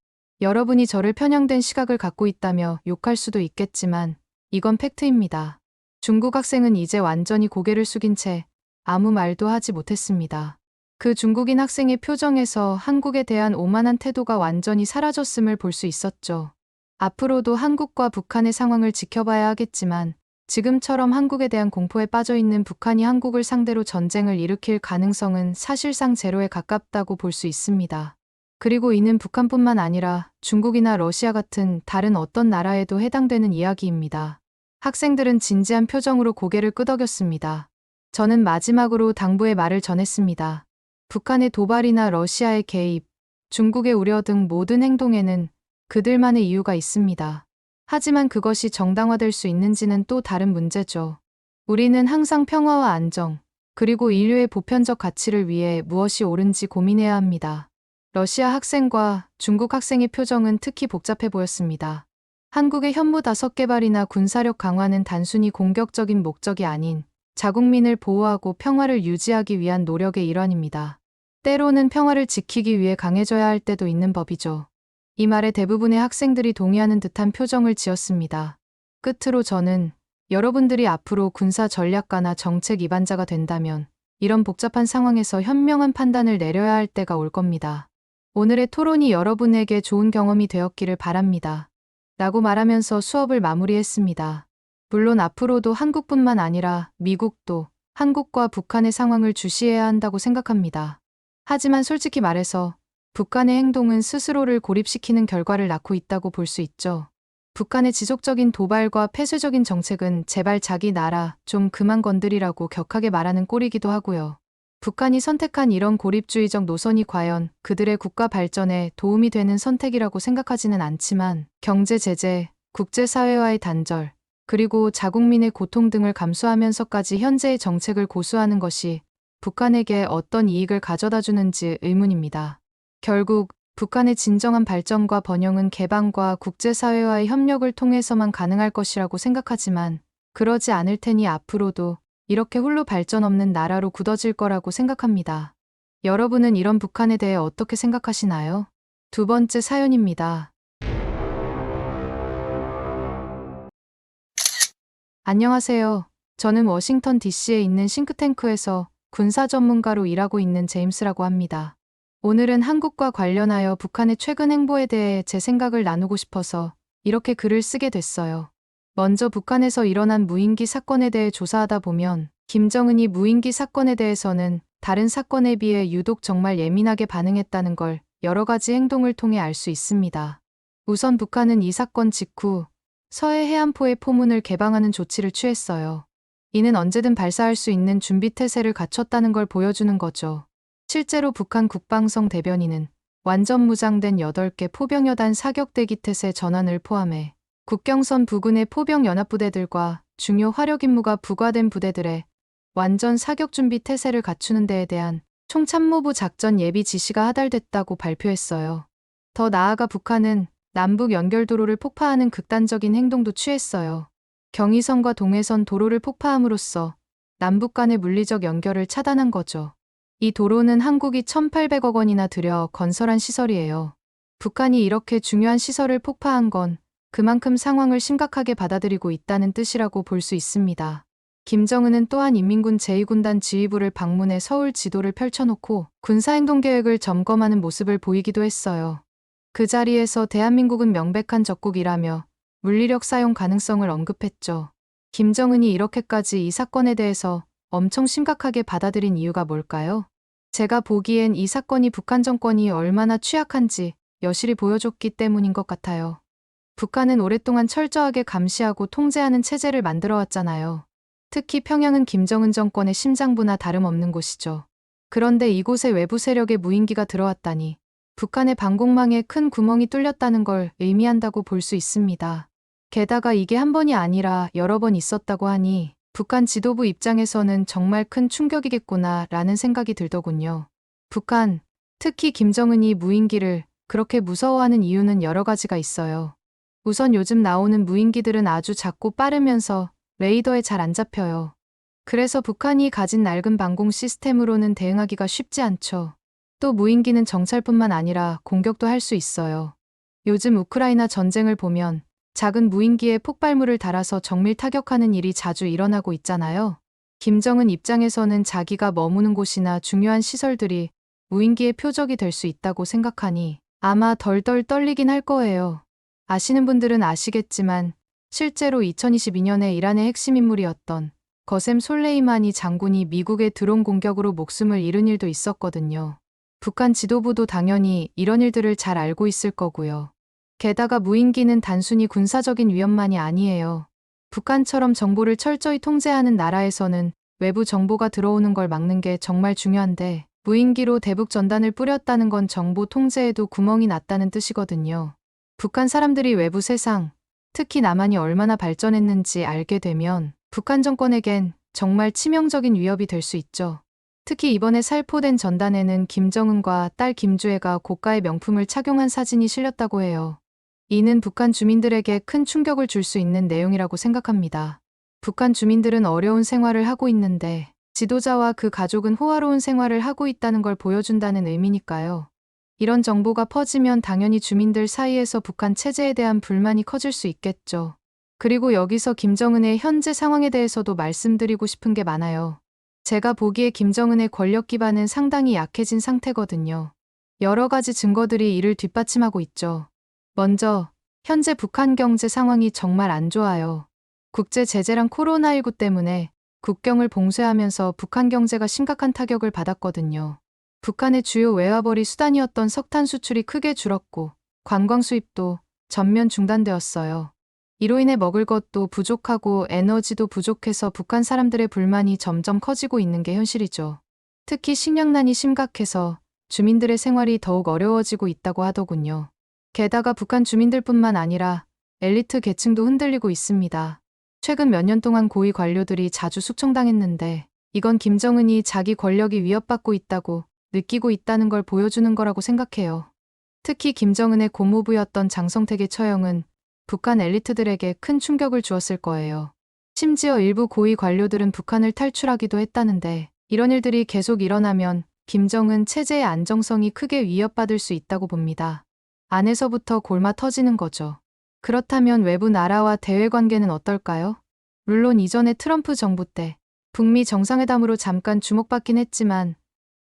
여러분이 저를 편향된 시각을 갖고 있다며 욕할 수도 있겠지만 이건 팩트입니다. 중국 학생은 이제 완전히 고개를 숙인 채 아무 말도 하지 못했습니다. 그 중국인 학생의 표정에서 한국에 대한 오만한 태도가 완전히 사라졌음을 볼 수 있었죠. 앞으로도 한국과 북한의 상황을 지켜봐야 하겠지만 지금처럼 한국에 대한 공포에 빠져있는 북한이 한국을 상대로 전쟁을 일으킬 가능성은 사실상 제로에 가깝다고 볼 수 있습니다. 그리고 이는 북한뿐만 아니라 중국이나 러시아 같은 다른 어떤 나라에도 해당되는 이야기입니다. 학생들은 진지한 표정으로 고개를 끄덕였습니다. 저는 마지막으로 당부의 말을 전했습니다. 북한의 도발이나 러시아의 개입, 중국의 우려 등 모든 행동에는 그들만의 이유가 있습니다. 하지만 그것이 정당화될 수 있는지는 또 다른 문제죠. 우리는 항상 평화와 안정, 그리고 인류의 보편적 가치를 위해 무엇이 옳은지 고민해야 합니다. 러시아 학생과 중국 학생의 표정은 특히 복잡해 보였습니다. 한국의 현무 5개발이나 군사력 강화는 단순히 공격적인 목적이 아닌 자국민을 보호하고 평화를 유지하기 위한 노력의 일환입니다. 때로는 평화를 지키기 위해 강해져야 할 때도 있는 법이죠. 이 말에 대부분의 학생들이 동의하는 듯한 표정을 지었습니다. 끝으로 저는 여러분들이 앞으로 군사 전략가나 정책 입안자가 된다면 이런 복잡한 상황에서 현명한 판단을 내려야 할 때가 올 겁니다. 오늘의 토론이 여러분에게 좋은 경험이 되었기를 바랍니다. 라고 말하면서 수업을 마무리했습니다. 물론 앞으로도 한국뿐만 아니라 미국도 한국과 북한의 상황을 주시해야 한다고 생각합니다. 하지만 솔직히 말해서 북한의 행동은 스스로를 고립시키는 결과를 낳고 있다고 볼 수 있죠. 북한의 지속적인 도발과 폐쇄적인 정책은 제발 자기 나라 좀 그만 건드리라고 격하게 말하는 꼴이기도 하고요. 북한이 선택한 이런 고립주의적 노선이 과연 그들의 국가 발전에 도움이 되는 선택이라고 생각하지는 않지만 경제 제재, 국제사회와의 단절, 그리고 자국민의 고통 등을 감수하면서까지 현재의 정책을 고수하는 것이 북한에게 어떤 이익을 가져다 주는지 의문입니다. 결국 북한의 진정한 발전과 번영은 개방과 국제사회와의 협력을 통해서만 가능할 것이라고 생각하지만 그러지 않을 테니 앞으로도 이렇게 홀로 발전 없는 나라로 굳어질 거라고 생각합니다. 여러분은 이런 북한에 대해 어떻게 생각하시나요? 두 번째 사연입니다. 안녕하세요. 저는 워싱턴 DC에 있는 싱크탱크에서 군사 전문가로 일하고 있는 제임스라고 합니다. 오늘은 한국과 관련하여 북한의 최근 행보에 대해 제 생각을 나누고 싶어서 이렇게 글을 쓰게 됐어요. 먼저 북한에서 일어난 무인기 사건에 대해 조사하다 보면 김정은이 무인기 사건에 대해서는 다른 사건에 비해 유독 정말 예민하게 반응했다는 걸 여러 가지 행동을 통해 알 수 있습니다. 우선 북한은 이 사건 직후 서해 해안포의 포문을 개방하는 조치를 취했어요. 이는 언제든 발사할 수 있는 준비 태세를 갖췄다는 걸 보여주는 거죠. 실제로 북한 국방성 대변인은 완전 무장된 8개 포병여단 사격대기 태세 전환을 포함해 국경선 부근의 포병 연합부대들과 중요 화력 임무가 부과된 부대들의 완전 사격 준비 태세를 갖추는 데에 대한 총참모부 작전 예비 지시가 하달됐다고 발표했어요. 더 나아가 북한은 남북 연결도로를 폭파하는 극단적인 행동도 취했어요. 경의선과 동해선 도로를 폭파함으로써 남북 간의 물리적 연결을 차단한 거죠. 이 도로는 한국이 1,800억 원이나 들여 건설한 시설이에요. 북한이 이렇게 중요한 시설을 폭파한 건 그만큼 상황을 심각하게 받아들이고 있다는 뜻이라고 볼 수 있습니다. 김정은은 또한 인민군 제2군단 지휘부를 방문해 서울 지도를 펼쳐놓고 군사행동 계획을 점검하는 모습을 보이기도 했어요. 그 자리에서 대한민국은 명백한 적국이라며 물리력 사용 가능성을 언급했죠. 김정은이 이렇게까지 이 사건에 대해서 엄청 심각하게 받아들인 이유가 뭘까요? 제가 보기엔 이 사건이 북한 정권이 얼마나 취약한지 여실히 보여줬기 때문인 것 같아요. 북한은 오랫동안 철저하게 감시하고 통제하는 체제를 만들어왔잖아요. 특히 평양은 김정은 정권의 심장부나 다름없는 곳이죠. 그런데 이곳에 외부 세력의 무인기가 들어왔다니 북한의 방공망에 큰 구멍이 뚫렸다는 걸 의미한다고 볼 수 있습니다. 게다가 이게 한 번이 아니라 여러 번 있었다고 하니 북한 지도부 입장에서는 정말 큰 충격이겠구나 라는 생각이 들더군요. 북한, 특히 김정은이 무인기를 그렇게 무서워하는 이유는 여러 가지가 있어요. 우선 요즘 나오는 무인기들은 아주 작고 빠르면서 레이더에 잘 안 잡혀요. 그래서 북한이 가진 낡은 방공 시스템으로는 대응하기가 쉽지 않죠. 또 무인기는 정찰뿐만 아니라 공격도 할 수 있어요. 요즘 우크라이나 전쟁을 보면 작은 무인기에 폭발물을 달아서 정밀 타격하는 일이 자주 일어나고 있잖아요. 김정은 입장에서는 자기가 머무는 곳이나 중요한 시설들이 무인기의 표적이 될 수 있다고 생각하니 아마 덜덜 떨리긴 할 거예요. 아시는 분들은 아시겠지만 실제로 2022년에 이란의 핵심 인물이었던 거셈 솔레이마니 장군이 미국의 드론 공격으로 목숨을 잃은 일도 있었거든요. 북한 지도부도 당연히 이런 일들을 잘 알고 있을 거고요. 게다가 무인기는 단순히 군사적인 위협만이 아니에요. 북한처럼 정보를 철저히 통제하는 나라에서는 외부 정보가 들어오는 걸 막는 게 정말 중요한데 무인기로 대북 전단을 뿌렸다는 건 정보 통제에도 구멍이 났다는 뜻이거든요. 북한 사람들이 외부 세상, 특히 남한이 얼마나 발전했는지 알게 되면 북한 정권에겐 정말 치명적인 위협이 될 수 있죠. 특히 이번에 살포된 전단에는 김정은과 딸 김주애가 고가의 명품을 착용한 사진이 실렸다고 해요. 이는 북한 주민들에게 큰 충격을 줄 수 있는 내용이라고 생각합니다. 북한 주민들은 어려운 생활을 하고 있는데 지도자와 그 가족은 호화로운 생활을 하고 있다는 걸 보여준다는 의미니까요. 이런 정보가 퍼지면 당연히 주민들 사이에서 북한 체제에 대한 불만이 커질 수 있겠죠. 그리고 여기서 김정은의 현재 상황에 대해서도 말씀드리고 싶은 게 많아요. 제가 보기에 김정은의 권력 기반은 상당히 약해진 상태거든요. 여러 가지 증거들이 이를 뒷받침하고 있죠. 먼저, 현재 북한 경제 상황이 정말 안 좋아요. 국제 제재랑 코로나19 때문에 국경을 봉쇄하면서 북한 경제가 심각한 타격을 받았거든요. 북한의 주요 외화벌이 수단이었던 석탄 수출이 크게 줄었고 관광 수입도 전면 중단되었어요. 이로 인해 먹을 것도 부족하고 에너지도 부족해서 북한 사람들의 불만이 점점 커지고 있는 게 현실이죠. 특히 식량난이 심각해서 주민들의 생활이 더욱 어려워지고 있다고 하더군요. 게다가 북한 주민들뿐만 아니라 엘리트 계층도 흔들리고 있습니다. 최근 몇 년 동안 고위 관료들이 자주 숙청당했는데 이건 김정은이 자기 권력이 위협받고 있다고 느끼고 있다는 걸 보여주는 거라고 생각해요. 특히 김정은의 고모부였던 장성택의 처형은 북한 엘리트들에게 큰 충격을 주었을 거예요. 심지어 일부 고위 관료들은 북한을 탈출하기도 했다는데 이런 일들이 계속 일어나면 김정은 체제의 안정성이 크게 위협받을 수 있다고 봅니다. 안에서부터 골마 터지는 거죠. 그렇다면 외부 나라와 대외 관계는 어떨까요? 물론 이전에 트럼프 정부 때 북미 정상회담으로 잠깐 주목받긴 했지만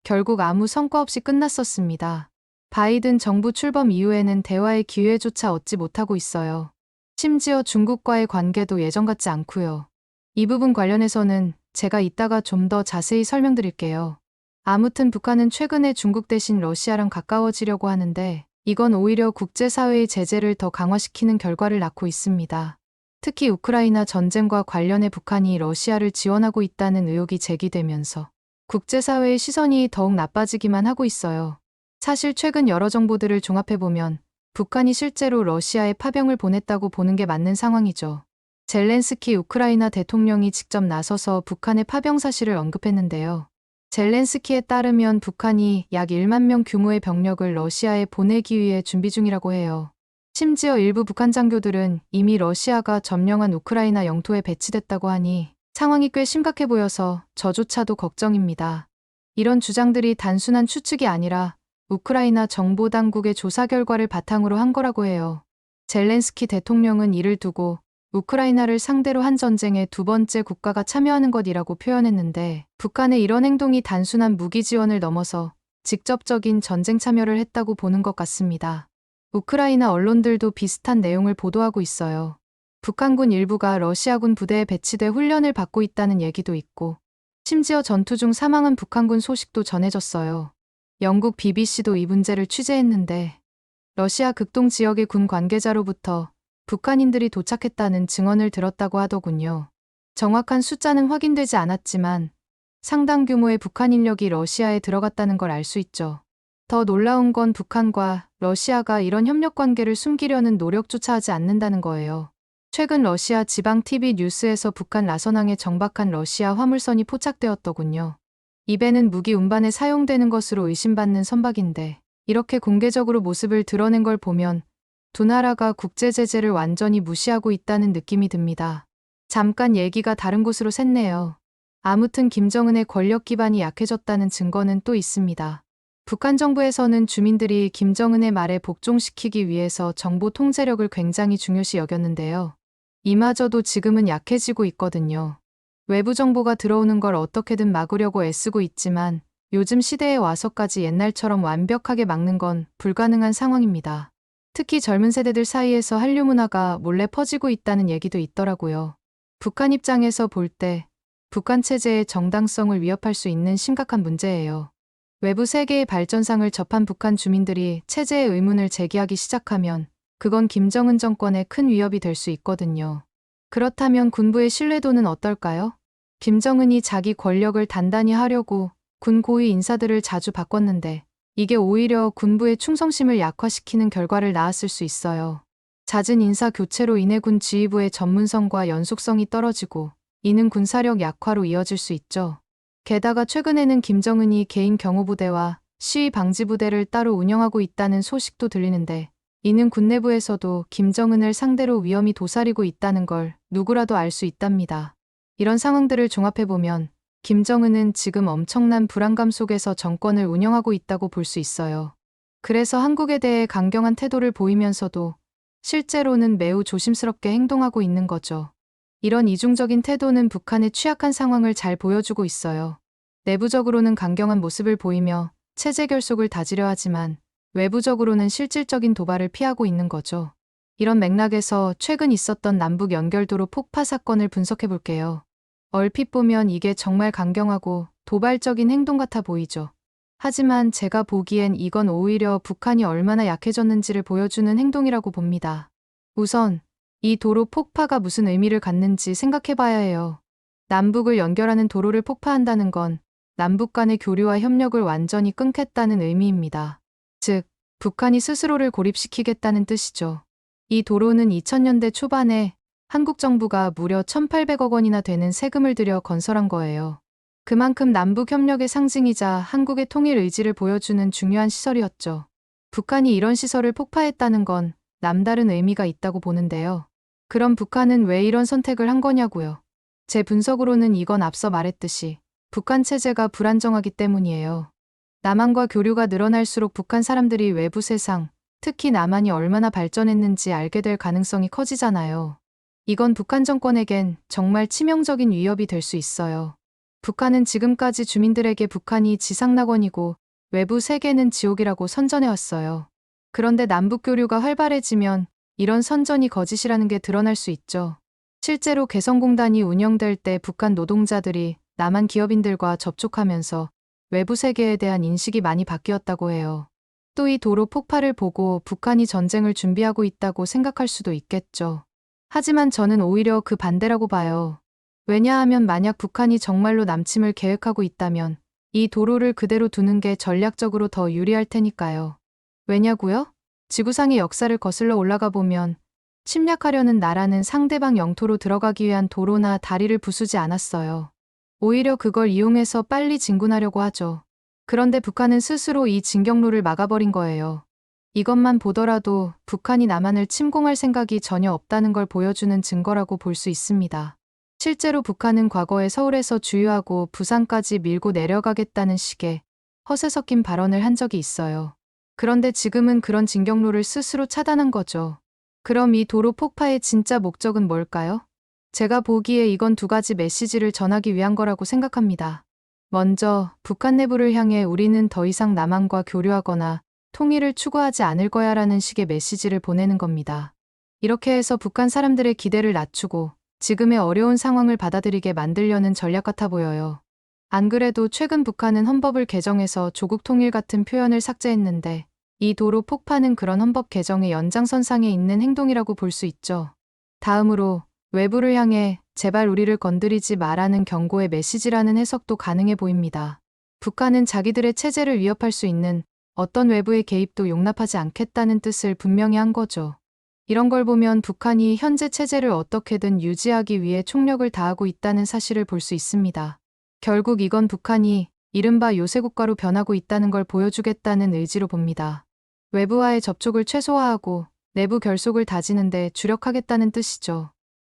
결국 아무 성과 없이 끝났었습니다. 바이든 정부 출범 이후에는 대화의 기회조차 얻지 못하고 있어요. 심지어 중국과의 관계도 예전 같지 않고요. 이 부분 관련해서는 제가 이따가 좀 더 자세히 설명드릴게요. 아무튼 북한은 최근에 중국 대신 러시아랑 가까워지려고 하는데 이건 오히려 국제사회의 제재를 더 강화시키는 결과를 낳고 있습니다. 특히 우크라이나 전쟁과 관련해 북한이 러시아를 지원하고 있다는 의혹이 제기되면서 국제사회의 시선이 더욱 나빠지기만 하고 있어요. 사실 최근 여러 정보들을 종합해보면 북한이 실제로 러시아에 파병을 보냈다고 보는 게 맞는 상황이죠. 젤렌스키 우크라이나 대통령이 직접 나서서 북한의 파병 사실을 언급했는데요. 젤렌스키에 따르면 북한이 약 1만 명 규모의 병력을 러시아에 보내기 위해 준비 중이라고 해요. 심지어 일부 북한 장교들은 이미 러시아가 점령한 우크라이나 영토에 배치됐다고 하니 상황이 꽤 심각해 보여서 저조차도 걱정입니다. 이런 주장들이 단순한 추측이 아니라 우크라이나 정보당국의 조사 결과를 바탕으로 한 거라고 해요. 젤렌스키 대통령은 이를 두고 우크라이나를 상대로 한 전쟁에 두 번째 국가가 참여하는 것이라고 표현했는데 북한의 이런 행동이 단순한 무기 지원을 넘어서 직접적인 전쟁 참여를 했다고 보는 것 같습니다. 우크라이나 언론들도 비슷한 내용을 보도하고 있어요. 북한군 일부가 러시아군 부대에 배치돼 훈련을 받고 있다는 얘기도 있고 심지어 전투 중 사망한 북한군 소식도 전해졌어요. 영국 BBC도 이 문제를 취재했는데 러시아 극동 지역의 군 관계자로부터 북한인들이 도착했다는 증언을 들었다고 하더군요. 정확한 숫자는 확인되지 않았지만 상당 규모의 북한 인력이 러시아에 들어갔다는 걸 알 수 있죠. 더 놀라운 건 북한과 러시아가 이런 협력 관계를 숨기려는 노력조차 하지 않는다는 거예요. 최근 러시아 지방 TV 뉴스에서 북한 라선항에 정박한 러시아 화물선이 포착되었더군요. 이 배는 무기 운반에 사용되는 것으로 의심받는 선박인데 이렇게 공개적으로 모습을 드러낸 걸 보면 두 나라가 국제 제재를 완전히 무시하고 있다는 느낌이 듭니다. 잠깐 얘기가 다른 곳으로 샜네요. 아무튼 김정은의 권력 기반이 약해졌다는 증거는 또 있습니다. 북한 정부에서는 주민들이 김정은의 말에 복종시키기 위해서 정보 통제력을 굉장히 중요시 여겼는데요. 이마저도 지금은 약해지고 있거든요. 외부 정보가 들어오는 걸 어떻게든 막으려고 애쓰고 있지만 요즘 시대에 와서까지 옛날처럼 완벽하게 막는 건 불가능한 상황입니다. 특히 젊은 세대들 사이에서 한류 문화가 몰래 퍼지고 있다는 얘기도 있더라고요. 북한 입장에서 볼 때 북한 체제의 정당성을 위협할 수 있는 심각한 문제예요. 외부 세계의 발전상을 접한 북한 주민들이 체제의 의문을 제기하기 시작하면 그건 김정은 정권에 큰 위협이 될 수 있거든요. 그렇다면 군부의 신뢰도는 어떨까요? 김정은이 자기 권력을 단단히 하려고 군 고위 인사들을 자주 바꿨는데 이게 오히려 군부의 충성심을 약화시키는 결과를 낳았을 수 있어요. 잦은 인사 교체로 인해 군 지휘부의 전문성과 연속성이 떨어지고 이는 군사력 약화로 이어질 수 있죠. 게다가 최근에는 김정은이 개인 경호부대와 시위 방지부대를 따로 운영하고 있다는 소식도 들리는데 이는 군 내부에서도 김정은을 상대로 위험이 도사리고 있다는 걸 누구라도 알 수 있답니다. 이런 상황들을 종합해보면 김정은은 지금 엄청난 불안감 속에서 정권을 운영하고 있다고 볼 수 있어요. 그래서 한국에 대해 강경한 태도를 보이면서도 실제로는 매우 조심스럽게 행동하고 있는 거죠. 이런 이중적인 태도는 북한의 취약한 상황을 잘 보여주고 있어요. 내부적으로는 강경한 모습을 보이며 체제 결속을 다지려 하지만 외부적으로는 실질적인 도발을 피하고 있는 거죠. 이런 맥락에서 최근 있었던 남북 연결도로 폭파 사건을 분석해 볼게요. 얼핏 보면 이게 정말 강경하고 도발적인 행동 같아 보이죠. 하지만 제가 보기엔 이건 오히려 북한이 얼마나 약해졌는지를 보여주는 행동이라고 봅니다. 우선 이 도로 폭파가 무슨 의미를 갖는지 생각해 봐야 해요. 남북을 연결하는 도로를 폭파한다는 건 남북 간의 교류와 협력을 완전히 끊겠다는 의미입니다. 즉, 북한이 스스로를 고립시키겠다는 뜻이죠. 이 도로는 2000년대 초반에 한국 정부가 무려 1,800억 원이나 되는 세금을 들여 건설한 거예요. 그만큼 남북 협력의 상징이자 한국의 통일 의지를 보여주는 중요한 시설이었죠. 북한이 이런 시설을 폭파했다는 건 남다른 의미가 있다고 보는데요. 그럼 북한은 왜 이런 선택을 한 거냐고요? 제 분석으로는 이건 앞서 말했듯이 북한 체제가 불안정하기 때문이에요. 남한과 교류가 늘어날수록 북한 사람들이 외부 세상, 특히 남한이 얼마나 발전했는지 알게 될 가능성이 커지잖아요. 이건 북한 정권에겐 정말 치명적인 위협이 될 수 있어요. 북한은 지금까지 주민들에게 북한이 지상낙원이고 외부 세계는 지옥이라고 선전해왔어요. 그런데 남북 교류가 활발해지면 이런 선전이 거짓이라는 게 드러날 수 있죠. 실제로 개성공단이 운영될 때 북한 노동자들이 남한 기업인들과 접촉하면서 외부 세계에 대한 인식이 많이 바뀌었다고 해요. 또 이 도로 폭파를 보고 북한이 전쟁을 준비하고 있다고 생각할 수도 있겠죠. 하지만 저는 오히려 그 반대라고 봐요. 왜냐하면 만약 북한이 정말로 남침을 계획하고 있다면 이 도로를 그대로 두는 게 전략적으로 더 유리할 테니까요. 왜냐고요? 지구상의 역사를 거슬러 올라가 보면 침략하려는 나라는 상대방 영토로 들어가기 위한 도로나 다리를 부수지 않았어요. 오히려 그걸 이용해서 빨리 진군하려고 하죠. 그런데 북한은 스스로 이 진격로를 막아버린 거예요. 이것만 보더라도 북한이 남한을 침공할 생각이 전혀 없다는 걸 보여주는 증거라고 볼 수 있습니다. 실제로 북한은 과거에 서울에서 주유하고 부산까지 밀고 내려가겠다는 식의 허세 섞인 발언을 한 적이 있어요. 그런데 지금은 그런 진격로를 스스로 차단한 거죠. 그럼 이 도로 폭파의 진짜 목적은 뭘까요? 제가 보기에 이건 두 가지 메시지를 전하기 위한 거라고 생각합니다. 먼저, 북한 내부를 향해 우리는 더 이상 남한과 교류하거나 통일을 추구하지 않을 거야 라는 식의 메시지를 보내는 겁니다. 이렇게 해서 북한 사람들의 기대를 낮추고 지금의 어려운 상황을 받아들이게 만들려는 전략 같아 보여요. 안 그래도 최근 북한은 헌법을 개정해서 조국 통일 같은 표현을 삭제했는데 이 도로 폭파는 그런 헌법 개정의 연장선상에 있는 행동이라고 볼 수 있죠. 다음으로 외부를 향해 제발 우리를 건드리지 마라는 경고의 메시지라는 해석도 가능해 보입니다. 북한은 자기들의 체제를 위협할 수 있는 어떤 외부의 개입도 용납하지 않겠다는 뜻을 분명히 한 거죠. 이런 걸 보면 북한이 현재 체제를 어떻게든 유지하기 위해 총력을 다하고 있다는 사실을 볼 수 있습니다. 결국 이건 북한이 이른바 요새국가로 변하고 있다는 걸 보여주겠다는 의지로 봅니다. 외부와의 접촉을 최소화하고 내부 결속을 다지는데 주력하겠다는 뜻이죠.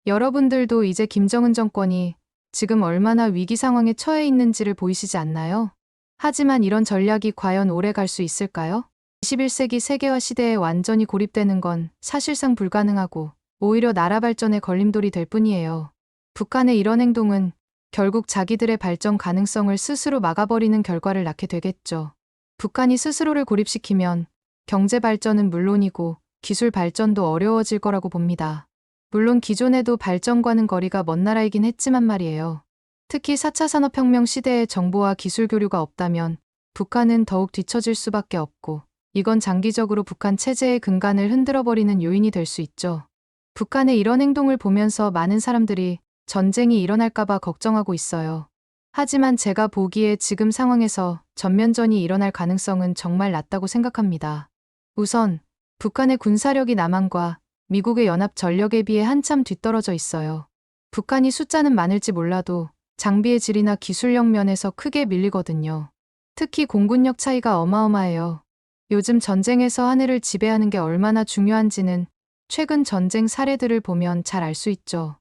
여러분들도 이제 김정은 정권이 지금 얼마나 위기 상황에 처해 있는지를 보이시지 않나요? 하지만 이런 전략이 과연 오래 갈 수 있을까요? 21세기 세계화 시대에 완전히 고립되는 건 사실상 불가능하고 오히려 나라 발전에 걸림돌이 될 뿐이에요. 북한의 이런 행동은 결국 자기들의 발전 가능성을 스스로 막아버리는 결과를 낳게 되겠죠. 북한이 스스로를 고립시키면 경제 발전은 물론이고 기술 발전도 어려워질 거라고 봅니다. 물론 기존에도 발전과는 거리가 먼 나라이긴 했지만 말이에요. 특히 4차 산업혁명 시대의 정보와 기술 교류가 없다면 북한은 더욱 뒤처질 수밖에 없고 이건 장기적으로 북한 체제의 근간을 흔들어버리는 요인이 될 수 있죠. 북한의 이런 행동을 보면서 많은 사람들이 전쟁이 일어날까봐 걱정하고 있어요. 하지만 제가 보기에 지금 상황에서 전면전이 일어날 가능성은 정말 낮다고 생각합니다. 우선 북한의 군사력이 남한과 미국의 연합 전력에 비해 한참 뒤떨어져 있어요. 북한이 숫자는 많을지 몰라도 장비의 질이나 기술력 면에서 크게 밀리거든요. 특히 공군력 차이가 어마어마해요. 요즘 전쟁에서 하늘을 지배하는 게 얼마나 중요한지는 최근 전쟁 사례들을 보면 잘 알 수 있죠.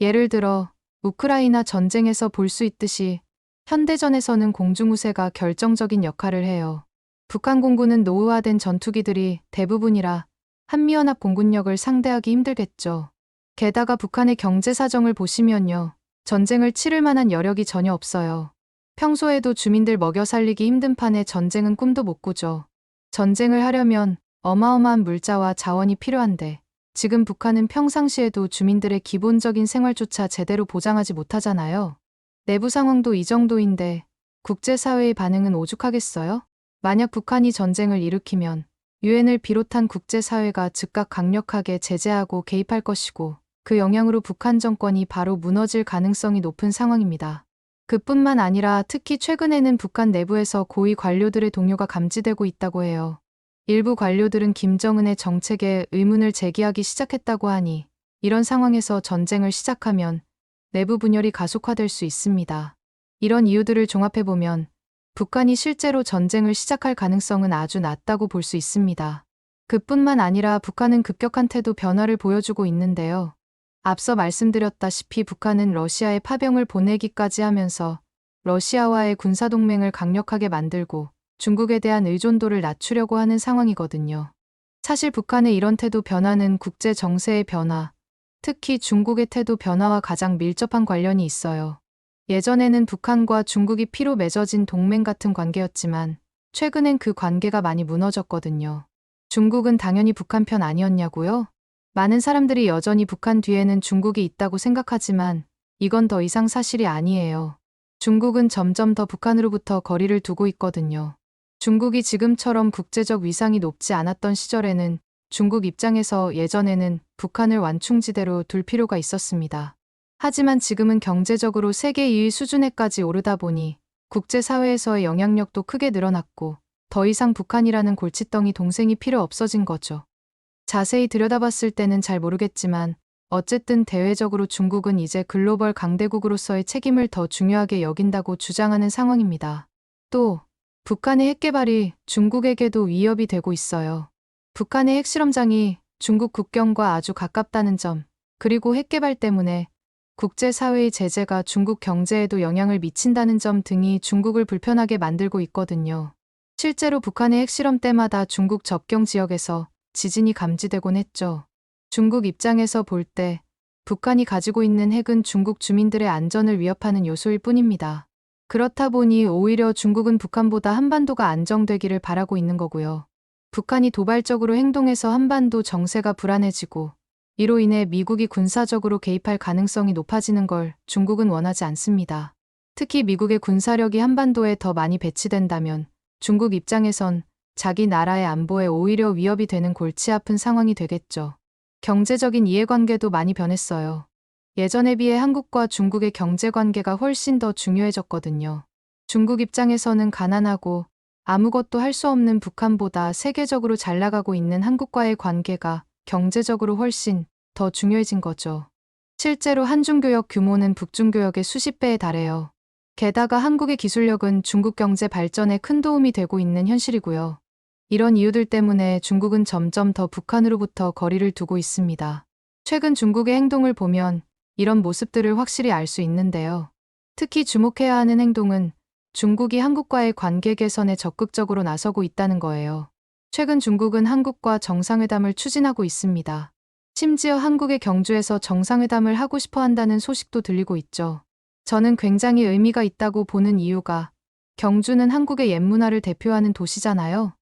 예를 들어 우크라이나 전쟁에서 볼 수 있듯이 현대전에서는 공중우세가 결정적인 역할을 해요. 북한 공군은 노후화된 전투기들이 대부분이라 한미연합 공군력을 상대하기 힘들겠죠. 게다가 북한의 경제 사정을 보시면요. 전쟁을 치를 만한 여력이 전혀 없어요. 평소에도 주민들 먹여 살리기 힘든 판에 전쟁은 꿈도 못 꾸죠. 전쟁을 하려면 어마어마한 물자와 자원이 필요한데 지금 북한은 평상시에도 주민들의 기본적인 생활조차 제대로 보장하지 못하잖아요. 내부 상황도 이 정도인데 국제사회의 반응은 오죽하겠어요? 만약 북한이 전쟁을 일으키면 유엔을 비롯한 국제사회가 즉각 강력하게 제재하고 개입할 것이고 그 영향으로 북한 정권이 바로 무너질 가능성이 높은 상황입니다. 그뿐만 아니라 특히 최근에는 북한 내부에서 고위 관료들의 동요가 감지되고 있다고 해요. 일부 관료들은 김정은의 정책에 의문을 제기하기 시작했다고 하니 이런 상황에서 전쟁을 시작하면 내부 분열이 가속화될 수 있습니다. 이런 이유들을 종합해보면 북한이 실제로 전쟁을 시작할 가능성은 아주 낮다고 볼 수 있습니다. 그뿐만 아니라 북한은 급격한 태도 변화를 보여주고 있는데요. 앞서 말씀드렸다시피 북한은 러시아에 파병을 보내기까지 하면서 러시아와의 군사동맹을 강력하게 만들고 중국에 대한 의존도를 낮추려고 하는 상황이거든요. 사실 북한의 이런 태도 변화는 국제 정세의 변화, 특히 중국의 태도 변화와 가장 밀접한 관련이 있어요. 예전에는 북한과 중국이 피로 맺어진 동맹 같은 관계였지만 최근엔 그 관계가 많이 무너졌거든요. 중국은 당연히 북한 편 아니었냐고요? 많은 사람들이 여전히 북한 뒤에는 중국이 있다고 생각하지만 이건 더 이상 사실이 아니에요. 중국은 점점 더 북한으로부터 거리를 두고 있거든요. 중국이 지금처럼 국제적 위상이 높지 않았던 시절에는 중국 입장에서 예전에는 북한을 완충지대로 둘 필요가 있었습니다. 하지만 지금은 경제적으로 세계 2위 수준에까지 오르다 보니 국제사회에서의 영향력도 크게 늘어났고 더 이상 북한이라는 골칫덩이 동생이 필요 없어진 거죠. 자세히 들여다봤을 때는 잘 모르겠지만 어쨌든 대외적으로 중국은 이제 글로벌 강대국으로서의 책임을 더 중요하게 여긴다고 주장하는 상황입니다. 또 북한의 핵개발이 중국에게도 위협이 되고 있어요. 북한의 핵실험장이 중국 국경과 아주 가깝다는 점, 그리고 핵개발 때문에 국제사회의 제재가 중국 경제에도 영향을 미친다는 점 등이 중국을 불편하게 만들고 있거든요. 실제로 북한의 핵실험 때마다 중국 접경 지역에서 지진이 감지되곤 했죠. 중국 입장에서 볼 때 북한이 가지고 있는 핵은 중국 주민들의 안전을 위협하는 요소일 뿐입니다. 그렇다 보니 오히려 중국은 북한보다 한반도가 안정되기를 바라고 있는 거고요. 북한이 도발적으로 행동해서 한반도 정세가 불안해지고 이로 인해 미국이 군사적으로 개입할 가능성이 높아지는 걸 중국은 원하지 않습니다. 특히 미국의 군사력이 한반도에 더 많이 배치된다면 중국 입장에선 자기 나라의 안보에 오히려 위협이 되는 골치 아픈 상황이 되겠죠. 경제적인 이해관계도 많이 변했어요. 예전에 비해 한국과 중국의 경제관계가 훨씬 더 중요해졌거든요. 중국 입장에서는 가난하고 아무것도 할 수 없는 북한보다 세계적으로 잘 나가고 있는 한국과의 관계가 경제적으로 훨씬 더 중요해진 거죠. 실제로 한중교역 규모는 북중교역의 수십 배에 달해요. 게다가 한국의 기술력은 중국 경제 발전에 큰 도움이 되고 있는 현실이고요. 이런 이유들 때문에 중국은 점점 더 북한으로부터 거리를 두고 있습니다. 최근 중국의 행동을 보면 이런 모습들을 확실히 알 수 있는데요. 특히 주목해야 하는 행동은 중국이 한국과의 관계 개선에 적극적으로 나서고 있다는 거예요. 최근 중국은 한국과 정상회담을 추진하고 있습니다. 심지어 한국의 경주에서 정상회담을 하고 싶어 한다는 소식도 들리고 있죠. 저는 굉장히 의미가 있다고 보는 이유가 경주는 한국의 옛 문화를 대표하는 도시잖아요.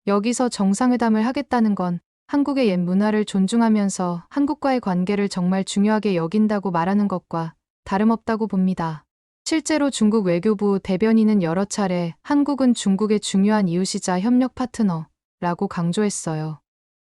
여기서 정상회담을 하겠다는 건 한국의 옛 문화를 존중하면서 한국과의 관계를 정말 중요하게 여긴다고 말하는 것과 다름없다고 봅니다. 실제로 중국 외교부 대변인은 여러 차례 한국은 중국의 중요한 이웃이자 협력 파트너라고 강조했어요.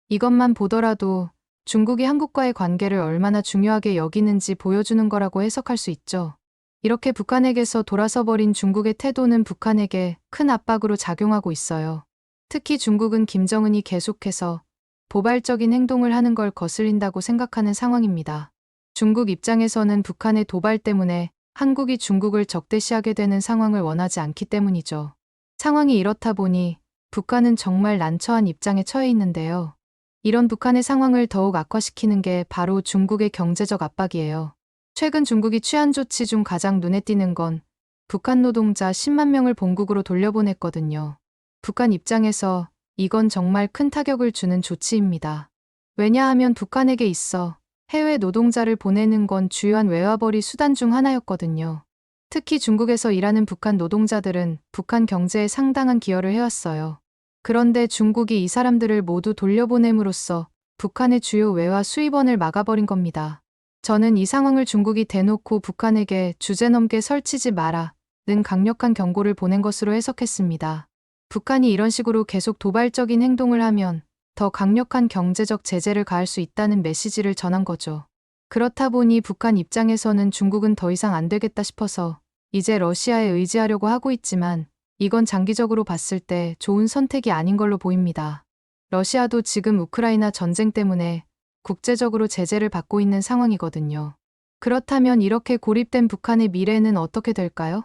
이것만 보더라도 중국이 한국과의 관계를 얼마나 중요하게 여기는지 보여주는 거라고 해석할 수 있죠. 이렇게 북한에게서 돌아서 버린 중국의 태도는 북한에게 큰 압박으로 작용하고 있어요. 특히 중국은 김정은이 계속해서 도발적인 행동을 하는 걸 거슬린다고 생각하는 상황입니다. 중국 입장에서는 북한의 도발 때문에 한국이 중국을 적대시하게 되는 상황을 원하지 않기 때문이죠. 상황이 이렇다 보니 북한은 정말 난처한 입장에 처해 있는데요. 이런 북한의 상황을 더욱 악화시키는 게 바로 중국의 경제적 압박이에요. 최근 중국이 취한 조치 중 가장 눈에 띄는 건 북한 노동자 10만 명을 본국으로 돌려보냈거든요. 북한 입장에서 이건 정말 큰 타격을 주는 조치입니다. 왜냐하면 북한에게 있어 해외 노동자를 보내는 건 주요한 외화벌이 수단 중 하나였거든요. 특히 중국에서 일하는 북한 노동자들은 북한 경제에 상당한 기여를 해왔어요. 그런데 중국이 이 사람들을 모두 돌려보냄으로써 북한의 주요 외화 수입원을 막아버린 겁니다. 저는 이 상황을 중국이 대놓고 북한에게 주제넘게 설치지 마라 는 강력한 경고를 보낸 것으로 해석했습니다. 북한이 이런 식으로 계속 도발적인 행동을 하면 더 강력한 경제적 제재를 가할 수 있다는 메시지를 전한 거죠. 그렇다 보니 북한 입장에서는 중국은 더 이상 안 되겠다 싶어서 이제 러시아에 의지하려고 하고 있지만 이건 장기적으로 봤을 때 좋은 선택이 아닌 걸로 보입니다. 러시아도 지금 우크라이나 전쟁 때문에 국제적으로 제재를 받고 있는 상황이거든요. 그렇다면 이렇게 고립된 북한의 미래는 어떻게 될까요?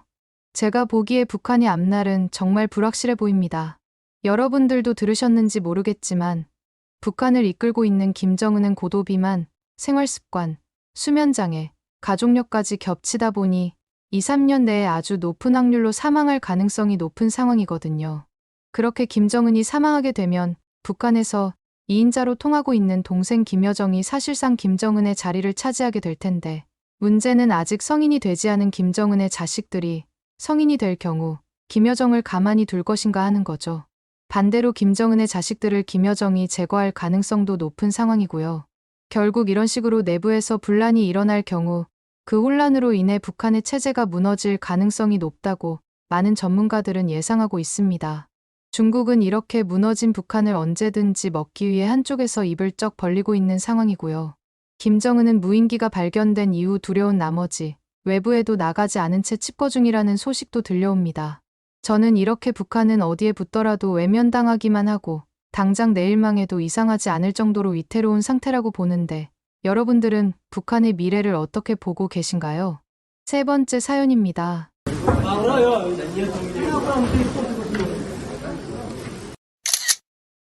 제가 보기에 북한의 앞날은 정말 불확실해 보입니다. 여러분들도 들으셨는지 모르겠지만 북한을 이끌고 있는 김정은은 고도비만, 생활습관, 수면장애, 가족력까지 겹치다 보니 2, 3년 내에 아주 높은 확률로 사망할 가능성이 높은 상황이거든요. 그렇게 김정은이 사망하게 되면 북한에서 2인자로 통하고 있는 동생 김여정이 사실상 김정은의 자리를 차지하게 될 텐데 문제는 아직 성인이 되지 않은 김정은의 자식들이 성인이 될 경우 김여정을 가만히 둘 것인가 하는 거죠. 반대로 김정은의 자식들을 김여정이 제거할 가능성도 높은 상황이고요. 결국 이런 식으로 내부에서 분란이 일어날 경우 그 혼란으로 인해 북한의 체제가 무너질 가능성이 높다고 많은 전문가들은 예상하고 있습니다. 중국은 이렇게 무너진 북한을 언제든지 먹기 위해 한쪽에서 입을 쩍 벌리고 있는 상황이고요. 김정은은 무인기가 발견된 이후 두려운 나머지 외부에도 나가지 않은 채 칩거 중이라는 소식도 들려옵니다. 저는 이렇게 북한은 어디에 붙더라도 외면당하기만 하고 당장 내일망에도 이상하지 않을 정도로 위태로운 상태라고 보는데 여러분들은 북한의 미래를 어떻게 보고 계신가요? 세 번째 사연입니다.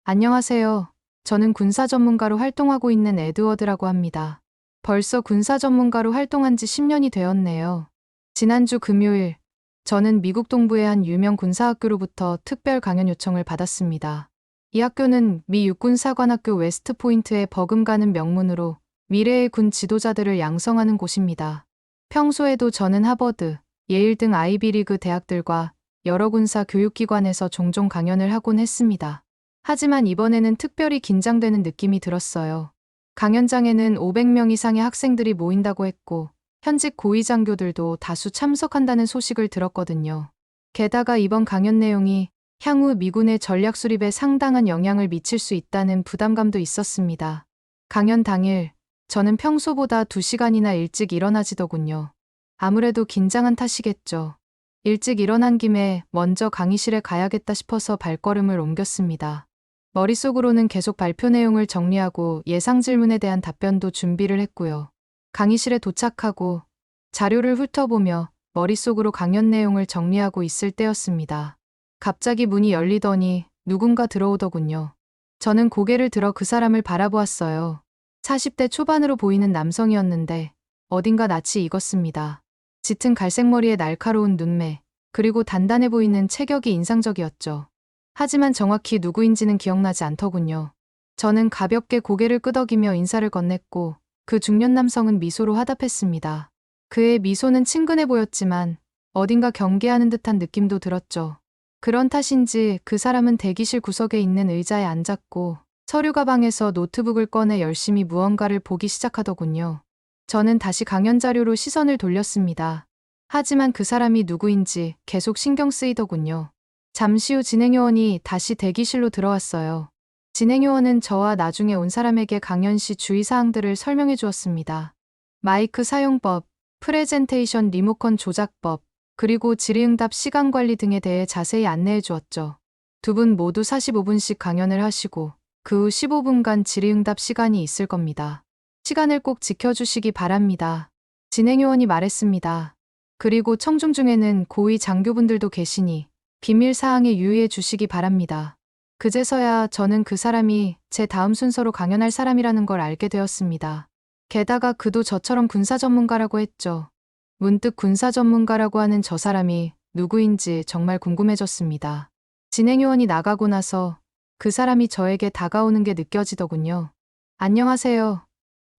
안녕하세요. 저는 군사 전문가로 활동하고 있는 에드워드라고 합니다. 벌써 군사 전문가로 활동한 지 10년이 되었네요. 지난주 금요일, 저는 미국 동부의 한 유명 군사학교로부터 특별 강연 요청을 받았습니다. 이 학교는 미 육군사관학교 웨스트포인트에 버금가는 명문으로 미래의 군 지도자들을 양성하는 곳입니다. 평소에도 저는 하버드, 예일 등 아이비리그 대학들과 여러 군사 교육기관에서 종종 강연을 하곤 했습니다. 하지만 이번에는 특별히 긴장되는 느낌이 들었어요. 강연장에는 500명 이상의 학생들이 모인다고 했고 현직 고위 장교들도 다수 참석한다는 소식을 들었거든요. 게다가 이번 강연 내용이 향후 미군의 전략 수립에 상당한 영향을 미칠 수 있다는 부담감도 있었습니다. 강연 당일, 저는 평소보다 2시간이나 일찍 일어나지더군요. 아무래도 긴장한 탓이겠죠. 일찍 일어난 김에 먼저 강의실에 가야겠다 싶어서 발걸음을 옮겼습니다. 머릿속으로는 계속 발표 내용을 정리하고 예상 질문에 대한 답변도 준비를 했고요. 강의실에 도착하고 자료를 훑어보며 머릿속으로 강연 내용을 정리하고 있을 때였습니다. 갑자기 문이 열리더니 누군가 들어오더군요. 저는 고개를 들어 그 사람을 바라보았어요. 40대 초반으로 보이는 남성이었는데 어딘가 낯이 익었습니다. 짙은 갈색 머리에 날카로운 눈매, 그리고 단단해 보이는 체격이 인상적이었죠. 하지만 정확히 누구인지는 기억나지 않더군요. 저는 가볍게 고개를 끄덕이며 인사를 건넸고 그 중년 남성은 미소로 화답했습니다. 그의 미소는 친근해 보였지만 어딘가 경계하는 듯한 느낌도 들었죠. 그런 탓인지 그 사람은 대기실 구석에 있는 의자에 앉았고 서류 가방에서 노트북을 꺼내 열심히 무언가를 보기 시작하더군요. 저는 다시 강연 자료로 시선을 돌렸습니다. 하지만 그 사람이 누구인지 계속 신경 쓰이더군요. 잠시 후 진행요원이 다시 대기실로 들어왔어요. 진행요원은 저와 나중에 온 사람에게 강연 시 주의사항들을 설명해 주었습니다. 마이크 사용법, 프레젠테이션 리모컨 조작법, 그리고 질의응답 시간 관리 등에 대해 자세히 안내해 주었죠. 두 분 모두 45분씩 강연을 하시고 그 후 15분간 질의응답 시간이 있을 겁니다. 시간을 꼭 지켜주시기 바랍니다. 진행요원이 말했습니다. 그리고 청중 중에는 고위 장교분들도 계시니 비밀 사항에 유의해 주시기 바랍니다. 그제서야 저는 그 사람이 제 다음 순서로 강연할 사람이라는 걸 알게 되었습니다. 게다가 그도 저처럼 군사 전문가라고 했죠. 문득 군사 전문가라고 하는 저 사람이 누구인지 정말 궁금해졌습니다. 진행요원이 나가고 나서 그 사람이 저에게 다가오는 게 느껴지더군요. 안녕하세요.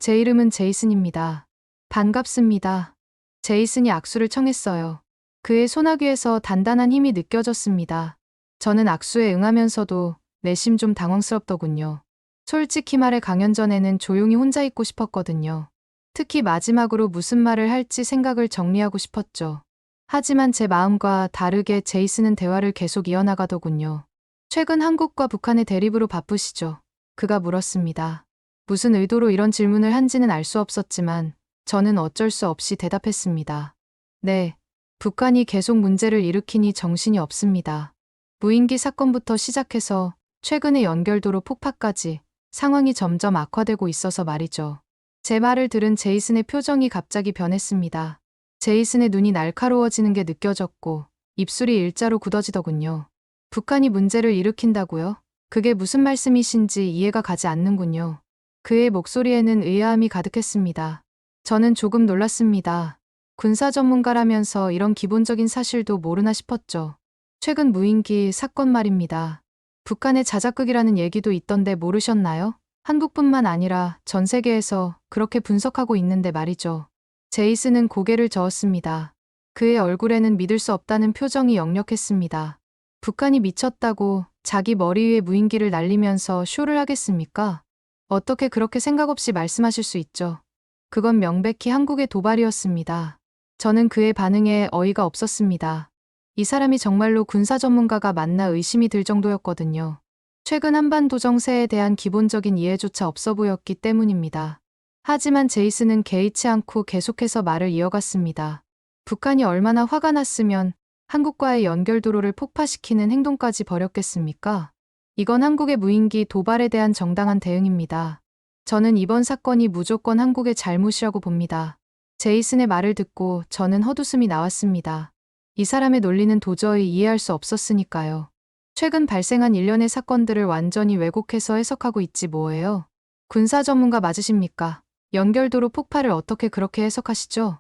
제 이름은 제이슨입니다. 반갑습니다. 제이슨이 악수를 청했어요. 그의 소나귀에서 단단한 힘이 느껴졌습니다. 저는 악수에 응하면서도 내심 좀 당황스럽더군요. 솔직히 말해 강연 전에는 조용히 혼자 있고 싶었거든요. 특히 마지막으로 무슨 말을 할지 생각을 정리하고 싶었죠. 하지만 제 마음과 다르게 제이슨은 대화를 계속 이어나가더군요. 최근 한국과 북한의 대립으로 바쁘시죠? 그가 물었습니다. 무슨 의도로 이런 질문을 한지는 알 수 없었지만 저는 어쩔 수 없이 대답했습니다. 네, 북한이 계속 문제를 일으키니 정신이 없습니다. 무인기 사건부터 시작해서 최근의 연결도로 폭파까지 상황이 점점 악화되고 있어서 말이죠. 제 말을 들은 제이슨의 표정이 갑자기 변했습니다. 제이슨의 눈이 날카로워지는 게 느껴졌고 입술이 일자로 굳어지더군요. 북한이 문제를 일으킨다고요? 그게 무슨 말씀이신지 이해가 가지 않는군요. 그의 목소리에는 의아함이 가득했습니다. 저는 조금 놀랐습니다. 군사 전문가라면서 이런 기본적인 사실도 모르나 싶었죠. 최근 무인기 사건 말입니다. 북한의 자작극이라는 얘기도 있던데 모르셨나요? 한국뿐만 아니라 전 세계에서 그렇게 분석하고 있는데 말이죠. 제이슨은 고개를 저었습니다. 그의 얼굴에는 믿을 수 없다는 표정이 역력했습니다. 북한이 미쳤다고 자기 머리 위에 무인기를 날리면서 쇼를 하겠습니까? 어떻게 그렇게 생각 없이 말씀하실 수 있죠? 그건 명백히 한국의 도발이었습니다. 저는 그의 반응에 어이가 없었습니다. 이 사람이 정말로 군사 전문가가 맞나 의심이 들 정도였거든요. 최근 한반도 정세에 대한 기본적인 이해조차 없어 보였기 때문입니다. 하지만 제이슨은 개의치 않고 계속해서 말을 이어갔습니다. 북한이 얼마나 화가 났으면 한국과의 연결도로를 폭파시키는 행동까지 벌였겠습니까? 이건 한국의 무인기 도발에 대한 정당한 대응입니다. 저는 이번 사건이 무조건 한국의 잘못이라고 봅니다. 제이슨의 말을 듣고 저는 헛웃음이 나왔습니다. 이 사람의 논리는 도저히 이해할 수 없었으니까요. 최근 발생한 일련의 사건들을 완전히 왜곡해서 해석하고 있지 뭐예요. 군사 전문가 맞으십니까? 연결도로 폭발을 어떻게 그렇게 해석하시죠?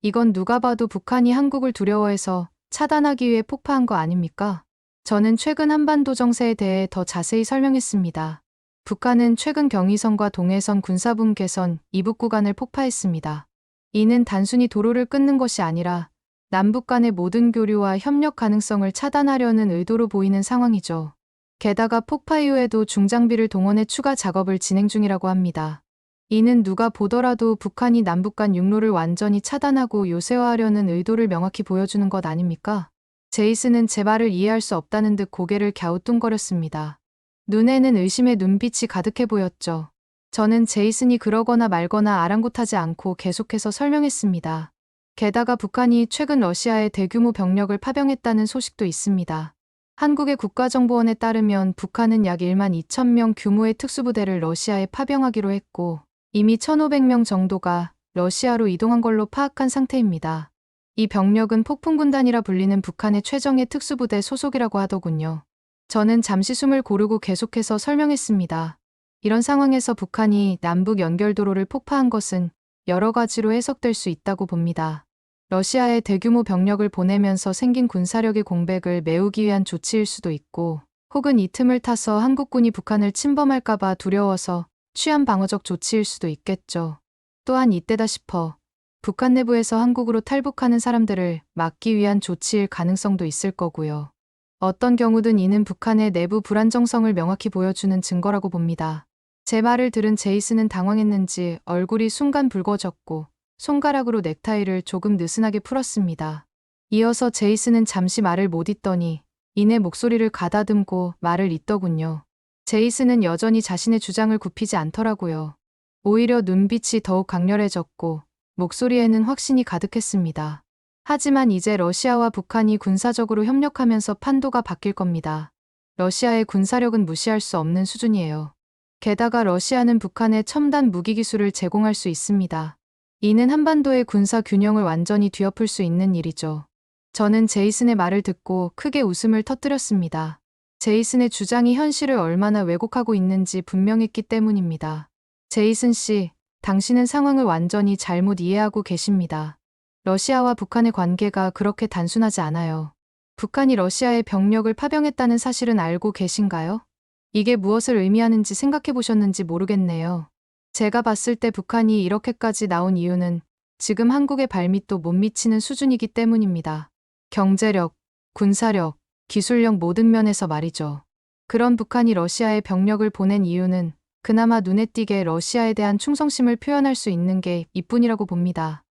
이건 누가 봐도 북한이 한국을 두려워해서 차단하기 위해 폭파한 거 아닙니까? 저는 최근 한반도 정세에 대해 더 자세히 설명했습니다. 북한은 최근 경의선과 동해선 군사분 개선 이북 구간을 폭파했습니다. 이는 단순히 도로를 끊는 것이 아니라 남북 간의 모든 교류와 협력 가능성을 차단하려는 의도로 보이는 상황이죠. 게다가 폭파 이후에도 중장비를 동원해 추가 작업을 진행 중이라고 합니다. 이는 누가 보더라도 북한이 남북 간 육로를 완전히 차단하고 요새화하려는 의도를 명확히 보여주는 것 아닙니까? 제이슨은 제 말을 이해할 수 없다는 듯 고개를 갸우뚱거렸습니다. 눈에는 의심의 눈빛이 가득해 보였죠. 저는 제이슨이 그러거나 말거나 아랑곳하지 않고 계속해서 설명했습니다. 게다가 북한이 최근 러시아에 대규모 병력을 파병했다는 소식도 있습니다. 한국의 국가정보원에 따르면 북한은 약 1만 2천 명 규모의 특수부대를 러시아에 파병하기로 했고 이미 1,500명 정도가 러시아로 이동한 걸로 파악한 상태입니다. 이 병력은 폭풍군단이라 불리는 북한의 최정예 특수부대 소속이라고 하더군요. 저는 잠시 숨을 고르고 계속해서 설명했습니다. 이런 상황에서 북한이 남북 연결도로를 폭파한 것은 여러 가지로 해석될 수 있다고 봅니다. 러시아에 대규모 병력을 보내면서 생긴 군사력의 공백을 메우기 위한 조치일 수도 있고, 혹은 이 틈을 타서 한국군이 북한을 침범할까봐 두려워서 취한 방어적 조치일 수도 있겠죠. 또한 이때다 싶어 북한 내부에서 한국으로 탈북하는 사람들을 막기 위한 조치일 가능성도 있을 거고요. 어떤 경우든 이는 북한의 내부 불안정성을 명확히 보여주는 증거라고 봅니다. 제 말을 들은 제이슨은 당황했는지 얼굴이 순간 붉어졌고 손가락으로 넥타이를 조금 느슨하게 풀었습니다. 이어서 제이슨은 잠시 말을 못 잇더니 이내 목소리를 가다듬고 말을 잇더군요. 제이슨은 여전히 자신의 주장을 굽히지 않더라고요. 오히려 눈빛이 더욱 강렬해졌고 목소리에는 확신이 가득했습니다. 하지만 이제 러시아와 북한이 군사적으로 협력하면서 판도가 바뀔 겁니다. 러시아의 군사력은 무시할 수 없는 수준이에요. 게다가 러시아는 북한에 첨단 무기 기술을 제공할 수 있습니다. 이는 한반도의 군사 균형을 완전히 뒤엎을 수 있는 일이죠. 저는 제이슨의 말을 듣고 크게 웃음을 터뜨렸습니다. 제이슨의 주장이 현실을 얼마나 왜곡하고 있는지 분명했기 때문입니다. 제이슨 씨, 당신은 상황을 완전히 잘못 이해하고 계십니다. 러시아와 북한의 관계가 그렇게 단순하지 않아요. 북한이 러시아에 병력을 파병했다는 사실은 알고 계신가요? 이게 무엇을 의미하는지 생각해 보셨는지 모르겠네요. 제가 봤을 때 북한이 이렇게까지 나온 이유는 지금 한국의 발밑도 못 미치는 수준이기 때문입니다. 경제력, 군사력, 기술력 모든 면에서 말이죠. 그런 북한이 러시아에 병력을 보낸 이유는 그나마 눈에 띄게 러시아에 대한 충성심을 표현할 수 있는 게 이뿐이라고 봅니다.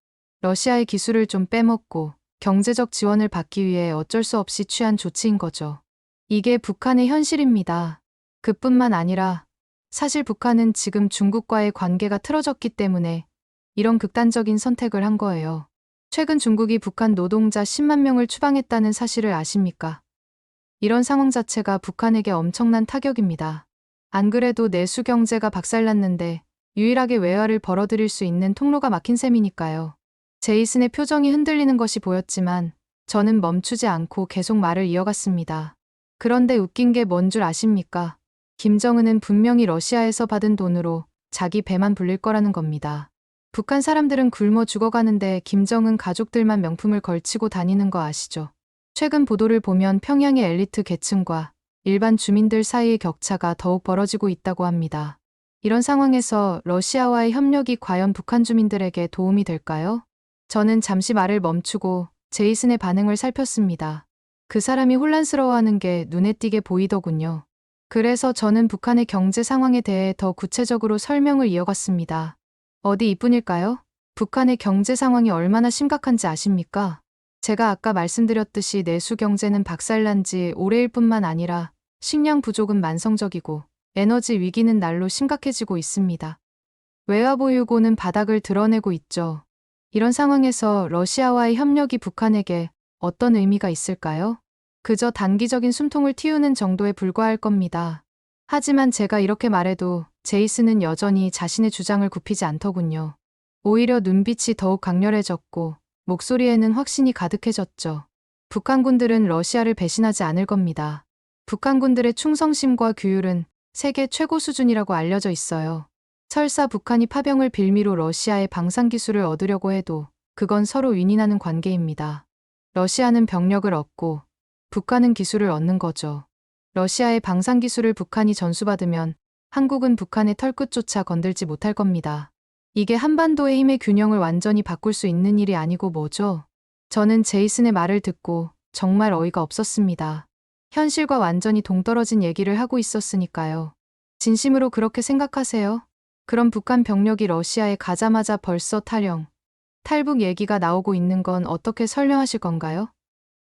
러시아의 기술을 좀 빼먹고 경제적 지원을 받기 위해 어쩔 수 없이 취한 조치인 거죠. 이게 북한의 현실입니다. 그뿐만 아니라 사실 북한은 지금 중국과의 관계가 틀어졌기 때문에 이런 극단적인 선택을 한 거예요. 최근 중국이 북한 노동자 10만 명을 추방했다는 사실을 아십니까? 이런 상황 자체가 북한에게 엄청난 타격입니다. 안 그래도 내수 경제가 박살났는데 유일하게 외화를 벌어들일 수 있는 통로가 막힌 셈이니까요. 제이슨의 표정이 흔들리는 것이 보였지만 저는 멈추지 않고 계속 말을 이어갔습니다. 그런데 웃긴 게 뭔 줄 아십니까? 김정은은 분명히 러시아에서 받은 돈으로 자기 배만 불릴 거라는 겁니다. 북한 사람들은 굶어 죽어가는데 김정은 가족들만 명품을 걸치고 다니는 거 아시죠? 최근 보도를 보면 평양의 엘리트 계층과 일반 주민들 사이의 격차가 더욱 벌어지고 있다고 합니다. 이런 상황에서 러시아와의 협력이 과연 북한 주민들에게 도움이 될까요? 저는 잠시 말을 멈추고 제이슨의 반응을 살폈습니다. 그 사람이 혼란스러워하는 게 눈에 띄게 보이더군요. 그래서 저는 북한의 경제 상황에 대해 더 구체적으로 설명을 이어갔습니다. 어디 이뿐일까요? 북한의 경제 상황이 얼마나 심각한지 아십니까? 제가 아까 말씀드렸듯이 내수 경제는 박살난 지 오래일 뿐만 아니라 식량 부족은 만성적이고 에너지 위기는 날로 심각해지고 있습니다. 외화 보유고는 바닥을 드러내고 있죠. 이런 상황에서 러시아와의 협력이 북한에게 어떤 의미가 있을까요? 그저 단기적인 숨통을 틔우는 정도에 불과할 겁니다. 하지만 제가 이렇게 말해도 제이슨은 여전히 자신의 주장을 굽히지 않더군요. 오히려 눈빛이 더욱 강렬해졌고 목소리에는 확신이 가득해졌죠. 북한군들은 러시아를 배신하지 않을 겁니다. 북한군들의 충성심과 규율은 세계 최고 수준이라고 알려져 있어요. 설사 북한이 파병을 빌미로 러시아의 방산기술을 얻으려고 해도 그건 서로 윈윈하는 관계입니다. 러시아는 병력을 얻고 북한은 기술을 얻는 거죠. 러시아의 방산기술을 북한이 전수받으면 한국은 북한의 털끝조차 건들지 못할 겁니다. 이게 한반도의 힘의 균형을 완전히 바꿀 수 있는 일이 아니고 뭐죠? 저는 제이슨의 말을 듣고 정말 어이가 없었습니다. 현실과 완전히 동떨어진 얘기를 하고 있었으니까요. 진심으로 그렇게 생각하세요? 그럼 북한 병력이 러시아에 가자마자 벌써 탈북 얘기가 나오고 있는 건 어떻게 설명하실 건가요?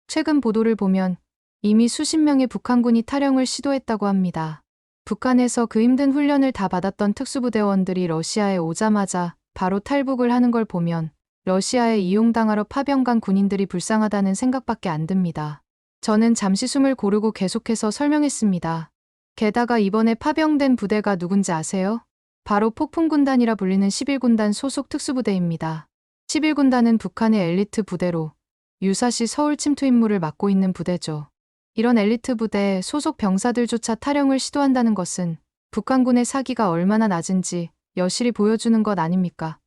최근 보도를 보면 이미 수십 명의 북한군이 탈영을 시도했다고 합니다. 북한에서 그 힘든 훈련을 다 받았던 특수부대원들이 러시아에 오자마자 바로 탈북을 하는 걸 보면 러시아에 이용당하러 파병 간 군인들이 불쌍하다는 생각밖에 안 듭니다. 저는 잠시 숨을 고르고 계속해서 설명했습니다. 게다가 이번에 파병된 부대가 누군지 아세요? 바로 폭풍군단이라 불리는 11군단 소속 특수부대입니다. 11군단은 북한의 엘리트 부대로 유사시 서울 침투 임무를 맡고 있는 부대죠. 이런 엘리트 부대 소속 병사들조차 탈영을 시도한다는 것은 북한군의 사기가 얼마나 낮은지 여실히 보여주는 것 아닙니까?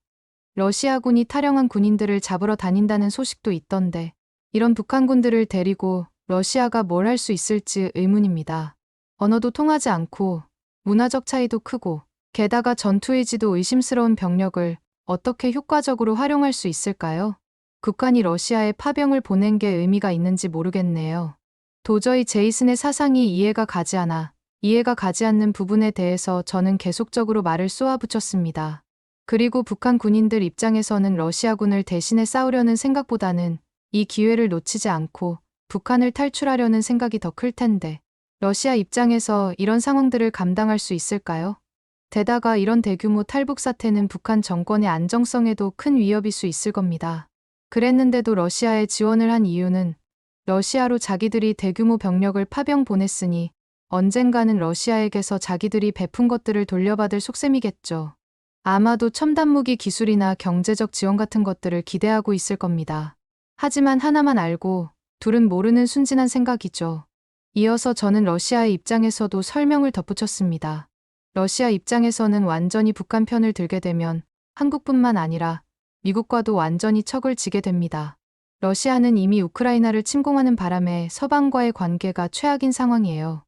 러시아군이 탈영한 군인들을 잡으러 다닌다는 소식도 있던데 이런 북한군들을 데리고 러시아가 뭘 할 수 있을지 의문입니다. 언어도 통하지 않고 문화적 차이도 크고 게다가 전투의지도 의심스러운 병력을 어떻게 효과적으로 활용할 수 있을까요? 북한이 러시아에 파병을 보낸 게 의미가 있는지 모르겠네요. 도저히 제이슨의 사상이 이해가 가지 않는 부분에 대해서 저는 계속적으로 말을 쏘아붙였습니다. 그리고 북한 군인들 입장에서는 러시아군을 대신해 싸우려는 생각보다는 이 기회를 놓치지 않고 북한을 탈출하려는 생각이 더 클 텐데 러시아 입장에서 이런 상황들을 감당할 수 있을까요? 게다가 이런 대규모 탈북 사태는 북한 정권의 안정성에도 큰 위협일 수 있을 겁니다. 그랬는데도 러시아에 지원을 한 이유는 러시아로 자기들이 대규모 병력을 파병 보냈으니 언젠가는 러시아에게서 자기들이 베푼 것들을 돌려받을 속셈이겠죠. 아마도 첨단 무기 기술이나 경제적 지원 같은 것들을 기대하고 있을 겁니다. 하지만 하나만 알고 둘은 모르는 순진한 생각이죠. 이어서 저는 러시아의 입장에서도 설명을 덧붙였습니다. 러시아 입장에서는 완전히 북한 편을 들게 되면 한국뿐만 아니라 미국과도 완전히 척을 지게 됩니다. 러시아는 이미 우크라이나를 침공하는 바람에 서방과의 관계가 최악인 상황이에요.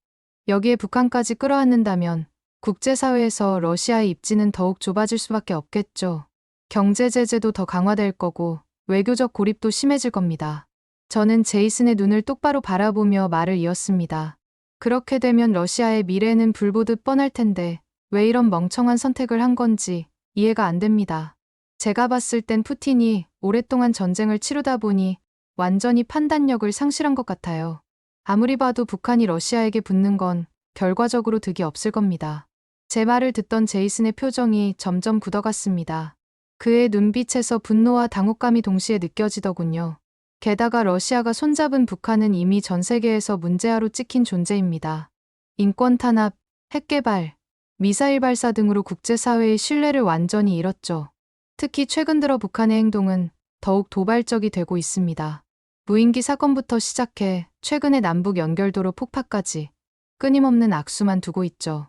여기에 북한까지 끌어안는다면 국제사회에서 러시아의 입지는 더욱 좁아질 수밖에 없겠죠. 경제 제재도 더 강화될 거고 외교적 고립도 심해질 겁니다. 저는 제이슨의 눈을 똑바로 바라보며 말을 이었습니다. 그렇게 되면 러시아의 미래는 불보듯 뻔할 텐데 왜 이런 멍청한 선택을 한 건지 이해가 안 됩니다. 제가 봤을 땐 푸틴이 오랫동안 전쟁을 치르다 보니 완전히 판단력을 상실한 것 같아요. 아무리 봐도 북한이 러시아에게 붙는 건 결과적으로 득이 없을 겁니다. 제 말을 듣던 제이슨의 표정이 점점 굳어갔습니다. 그의 눈빛에서 분노와 당혹감이 동시에 느껴지더군요. 게다가 러시아가 손잡은 북한은 이미 전 세계에서 문제아로 찍힌 존재입니다. 인권 탄압, 핵 개발, 미사일 발사 등으로 국제사회의 신뢰를 완전히 잃었죠. 특히 최근 들어 북한의 행동은 더욱 도발적이 되고 있습니다. 무인기 사건부터 시작해 최근의 남북 연결도로 폭파까지 끊임없는 악수만 두고 있죠.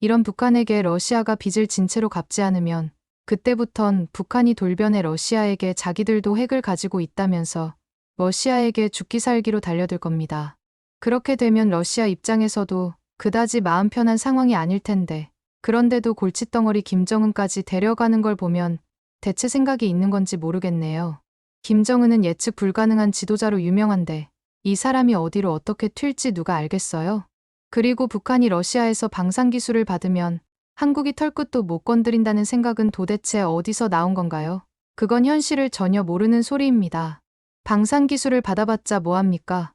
이런 북한에게 러시아가 빚을 진 채로 갚지 않으면 그때부턴 북한이 돌변해 러시아에게 자기들도 핵을 가지고 있다면서 러시아에게 죽기 살기로 달려들 겁니다. 그렇게 되면 러시아 입장에서도 그다지 마음 편한 상황이 아닐 텐데 그런데도 골칫덩어리 김정은까지 데려가는 걸 보면 대체 생각이 있는 건지 모르겠네요. 김정은은 예측 불가능한 지도자로 유명한데 이 사람이 어디로 어떻게 튈지 누가 알겠어요? 그리고 북한이 러시아에서 방산기술을 받으면 한국이 털끝도 못 건드린다는 생각은 도대체 어디서 나온 건가요? 그건 현실을 전혀 모르는 소리입니다. 방산기술을 받아봤자 뭐합니까?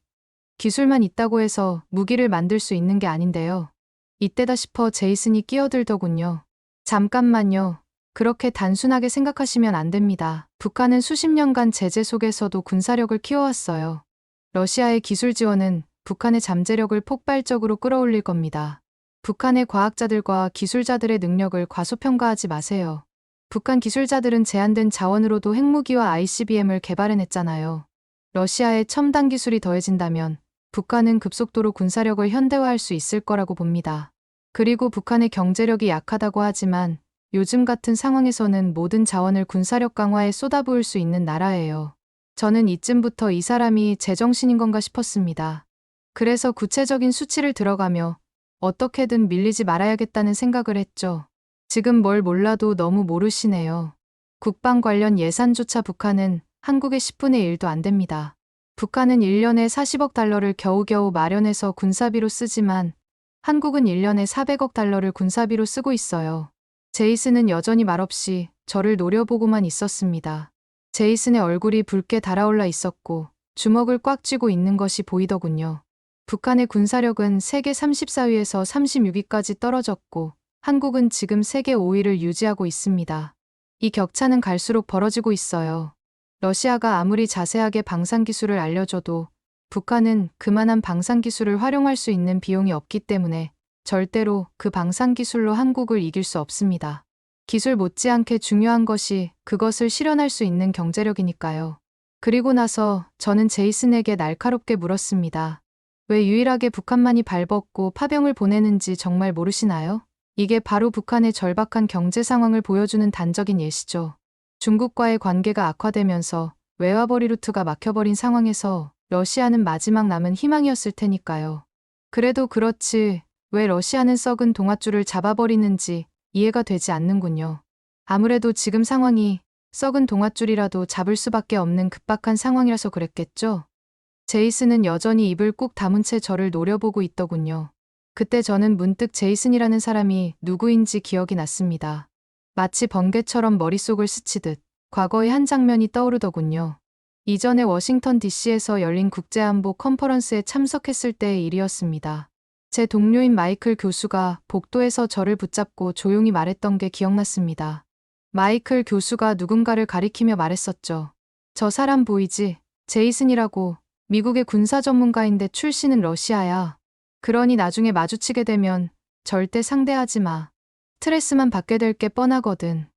기술만 있다고 해서 무기를 만들 수 있는 게 아닌데요. 이때다 싶어 제이슨이 끼어들더군요. 잠깐만요. 그렇게 단순하게 생각하시면 안 됩니다. 북한은 수십 년간 제재 속에서도 군사력을 키워왔어요. 러시아의 기술 지원은 북한의 잠재력을 폭발적으로 끌어올릴 겁니다. 북한의 과학자들과 기술자들의 능력을 과소평가하지 마세요. 북한 기술자들은 제한된 자원으로도 핵무기와 ICBM을 개발해냈잖아요. 러시아의 첨단 기술이 더해진다면 북한은 급속도로 군사력을 현대화할 수 있을 거라고 봅니다. 그리고 북한의 경제력이 약하다고 하지만 요즘 같은 상황에서는 모든 자원을 군사력 강화에 쏟아부을 수 있는 나라예요. 저는 이쯤부터 이 사람이 제정신인 건가 싶었습니다. 그래서 구체적인 수치를 들어가며 어떻게든 밀리지 말아야겠다는 생각을 했죠. 지금 뭘 몰라도 너무 모르시네요. 국방 관련 예산조차 북한은 한국의 10분의 1도 안 됩니다. 북한은 1년에 40억 달러를 겨우겨우 마련해서 군사비로 쓰지만 한국은 1년에 400억 달러를 군사비로 쓰고 있어요. 제이슨은 여전히 말없이 저를 노려보고만 있었습니다. 제이슨의 얼굴이 붉게 달아올라 있었고 주먹을 꽉 쥐고 있는 것이 보이더군요. 북한의 군사력은 세계 34위에서 36위까지 떨어졌고 한국은 지금 세계 5위를 유지하고 있습니다. 이 격차는 갈수록 벌어지고 있어요. 러시아가 아무리 자세하게 방산기술을 알려줘도 북한은 그만한 방산기술을 활용할 수 있는 비용이 없기 때문에 절대로 그 방산기술로 한국을 이길 수 없습니다. 기술 못지않게 중요한 것이 그것을 실현할 수 있는 경제력이니까요. 그리고 나서 저는 제이슨에게 날카롭게 물었습니다. 왜 유일하게 북한만이 발벗고 파병을 보내는지 정말 모르시나요? 이게 바로 북한의 절박한 경제 상황을 보여주는 단적인 예시죠. 중국과의 관계가 악화되면서 외화벌이 루트가 막혀버린 상황에서 러시아는 마지막 남은 희망이었을 테니까요. 그래도 그렇지 왜 러시아는 썩은 동아줄을 잡아버리는지 이해가 되지 않는군요. 아무래도 지금 상황이 썩은 동아줄이라도 잡을 수밖에 없는 급박한 상황이라서 그랬겠죠? 제이슨은 여전히 입을 꾹 다문 채 저를 노려보고 있더군요. 그때 저는 문득 제이슨이라는 사람이 누구인지 기억이 났습니다. 마치 번개처럼 머릿속을 스치듯 과거의 한 장면이 떠오르더군요. 이전에 워싱턴 DC에서 열린 국제안보 컨퍼런스에 참석했을 때의 일이었습니다. 제 동료인 마이클 교수가 복도에서 저를 붙잡고 조용히 말했던 게 기억났습니다. 마이클 교수가 누군가를 가리키며 말했었죠. 저 사람 보이지? 제이슨이라고. 미국의 군사 전문가인데 출신은 러시아야. 그러니 나중에 마주치게 되면 절대 상대하지 마. 스트레스만 받게 될 게 뻔하거든.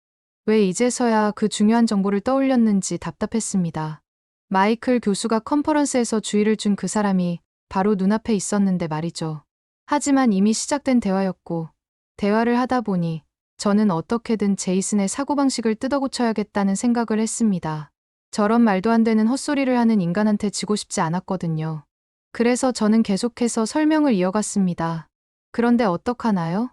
왜 이제서야 그 중요한 정보를 떠올렸는지 답답했습니다. 마이클 교수가 컨퍼런스에서 주의를 준 그 사람이 바로 눈앞에 있었는데 말이죠. 하지만 이미 시작된 대화였고 대화를 하다 보니 저는 어떻게든 제이슨의 사고방식을 뜯어고쳐야겠다는 생각을 했습니다. 저런 말도 안 되는 헛소리를 하는 인간한테 지고 싶지 않았거든요. 그래서 저는 계속해서 설명을 이어갔습니다. 그런데 어떡하나요?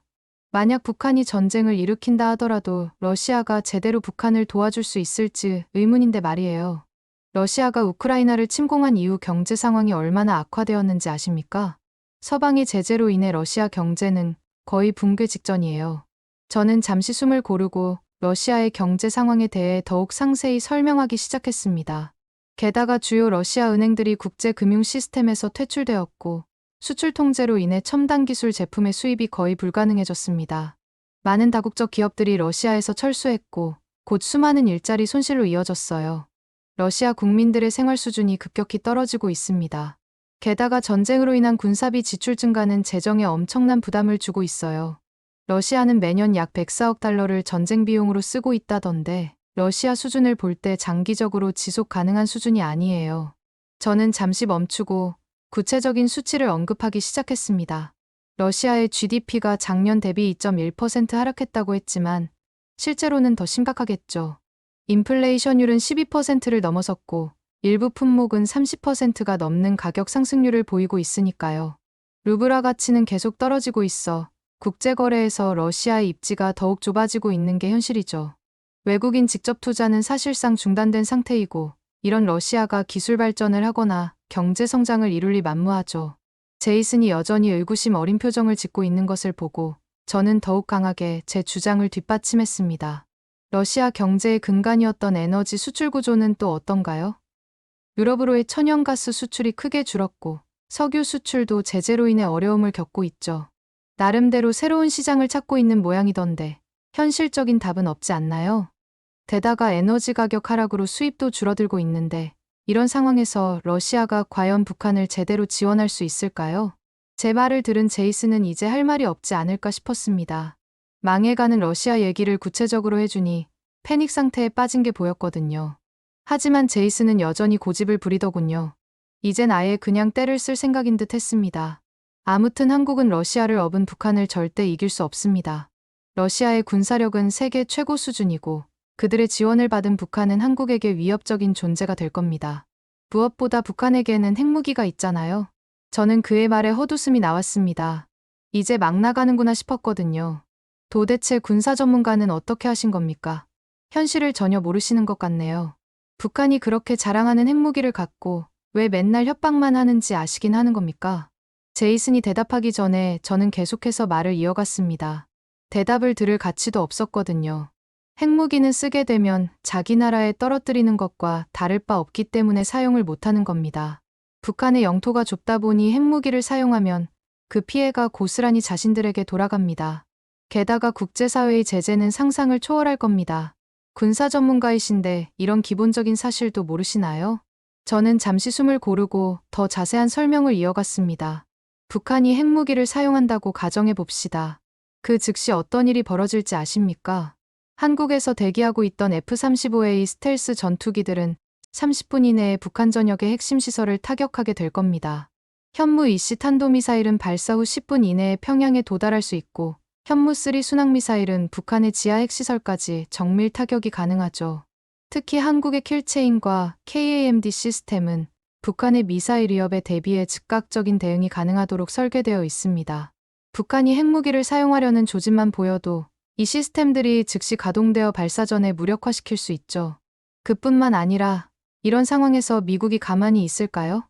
만약 북한이 전쟁을 일으킨다 하더라도 러시아가 제대로 북한을 도와줄 수 있을지 의문인데 말이에요. 러시아가 우크라이나를 침공한 이후 경제 상황이 얼마나 악화되었는지 아십니까? 서방의 제재로 인해 러시아 경제는 거의 붕괴 직전이에요. 저는 잠시 숨을 고르고 러시아의 경제 상황에 대해 더욱 상세히 설명하기 시작했습니다. 게다가 주요 러시아 은행들이 국제 금융 시스템에서 퇴출되었고 수출 통제로 인해 첨단 기술 제품의 수입이 거의 불가능해졌습니다. 많은 다국적 기업들이 러시아에서 철수했고 곧 수많은 일자리 손실로 이어졌어요. 러시아 국민들의 생활 수준이 급격히 떨어지고 있습니다. 게다가 전쟁으로 인한 군사비 지출 증가는 재정에 엄청난 부담을 주고 있어요. 러시아는 매년 약 104억 달러를 전쟁 비용으로 쓰고 있다던데 러시아 수준을 볼 때 장기적으로 지속 가능한 수준이 아니에요. 저는 잠시 멈추고 구체적인 수치를 언급하기 시작했습니다. 러시아의 GDP가 작년 대비 2.1% 하락했다고 했지만 실제로는 더 심각하겠죠. 인플레이션율은 12%를 넘어섰고 일부 품목은 30%가 넘는 가격 상승률을 보이고 있으니까요. 루블화 가치는 계속 떨어지고 있어 국제거래에서 러시아의 입지가 더욱 좁아지고 있는 게 현실이죠. 외국인 직접 투자는 사실상 중단된 상태이고 이런 러시아가 기술 발전을 하거나 경제 성장을 이룰 리 만무하죠. 제이슨이 여전히 의구심 어린 표정을 짓고 있는 것을 보고 저는 더욱 강하게 제 주장을 뒷받침했습니다. 러시아 경제의 근간이었던 에너지 수출 구조는 또 어떤가요? 유럽으로의 천연가스 수출이 크게 줄었고 석유 수출도 제재로 인해 어려움을 겪고 있죠. 나름대로 새로운 시장을 찾고 있는 모양이던데 현실적인 답은 없지 않나요? 게다가 에너지 가격 하락으로 수입도 줄어들고 있는데 이런 상황에서 러시아가 과연 북한을 제대로 지원할 수 있을까요? 제 말을 들은 제이슨은 이제 할 말이 없지 않을까 싶었습니다. 망해가는 러시아 얘기를 구체적으로 해주니 패닉 상태에 빠진 게 보였거든요. 하지만 제이슨은 여전히 고집을 부리더군요. 이젠 아예 그냥 때를 쓸 생각인 듯 했습니다. 아무튼 한국은 러시아를 업은 북한을 절대 이길 수 없습니다. 러시아의 군사력은 세계 최고 수준이고 그들의 지원을 받은 북한은 한국에게 위협적인 존재가 될 겁니다. 무엇보다 북한에게는 핵무기가 있잖아요. 저는 그의 말에 헛웃음이 나왔습니다. 이제 막 나가는구나 싶었거든요. 도대체 군사 전문가는 어떻게 하신 겁니까? 현실을 전혀 모르시는 것 같네요. 북한이 그렇게 자랑하는 핵무기를 갖고 왜 맨날 협박만 하는지 아시긴 하는 겁니까? 제이슨이 대답하기 전에 저는 계속해서 말을 이어갔습니다. 대답을 들을 가치도 없었거든요. 핵무기는 쓰게 되면 자기 나라에 떨어뜨리는 것과 다를 바 없기 때문에 사용을 못하는 겁니다. 북한의 영토가 좁다 보니 핵무기를 사용하면 그 피해가 고스란히 자신들에게 돌아갑니다. 게다가 국제사회의 제재는 상상을 초월할 겁니다. 군사 전문가이신데 이런 기본적인 사실도 모르시나요? 저는 잠시 숨을 고르고 더 자세한 설명을 이어갔습니다. 북한이 핵무기를 사용한다고 가정해 봅시다. 그 즉시 어떤 일이 벌어질지 아십니까? 한국에서 대기하고 있던 F-35A 스텔스 전투기들은 30분 이내에 북한 전역의 핵심 시설을 타격하게 될 겁니다. 현무-2C 탄도미사일은 발사 후 10분 이내에 평양에 도달할 수 있고 현무-3 순항미사일은 북한의 지하 핵시설까지 정밀 타격이 가능하죠. 특히 한국의 킬체인과 KAMD 시스템은 북한의 미사일 위협에 대비해 즉각적인 대응이 가능하도록 설계되어 있습니다. 북한이 핵무기를 사용하려는 조짐만 보여도 이 시스템들이 즉시 가동되어 발사 전에 무력화시킬 수 있죠. 그뿐만 아니라 이런 상황에서 미국이 가만히 있을까요?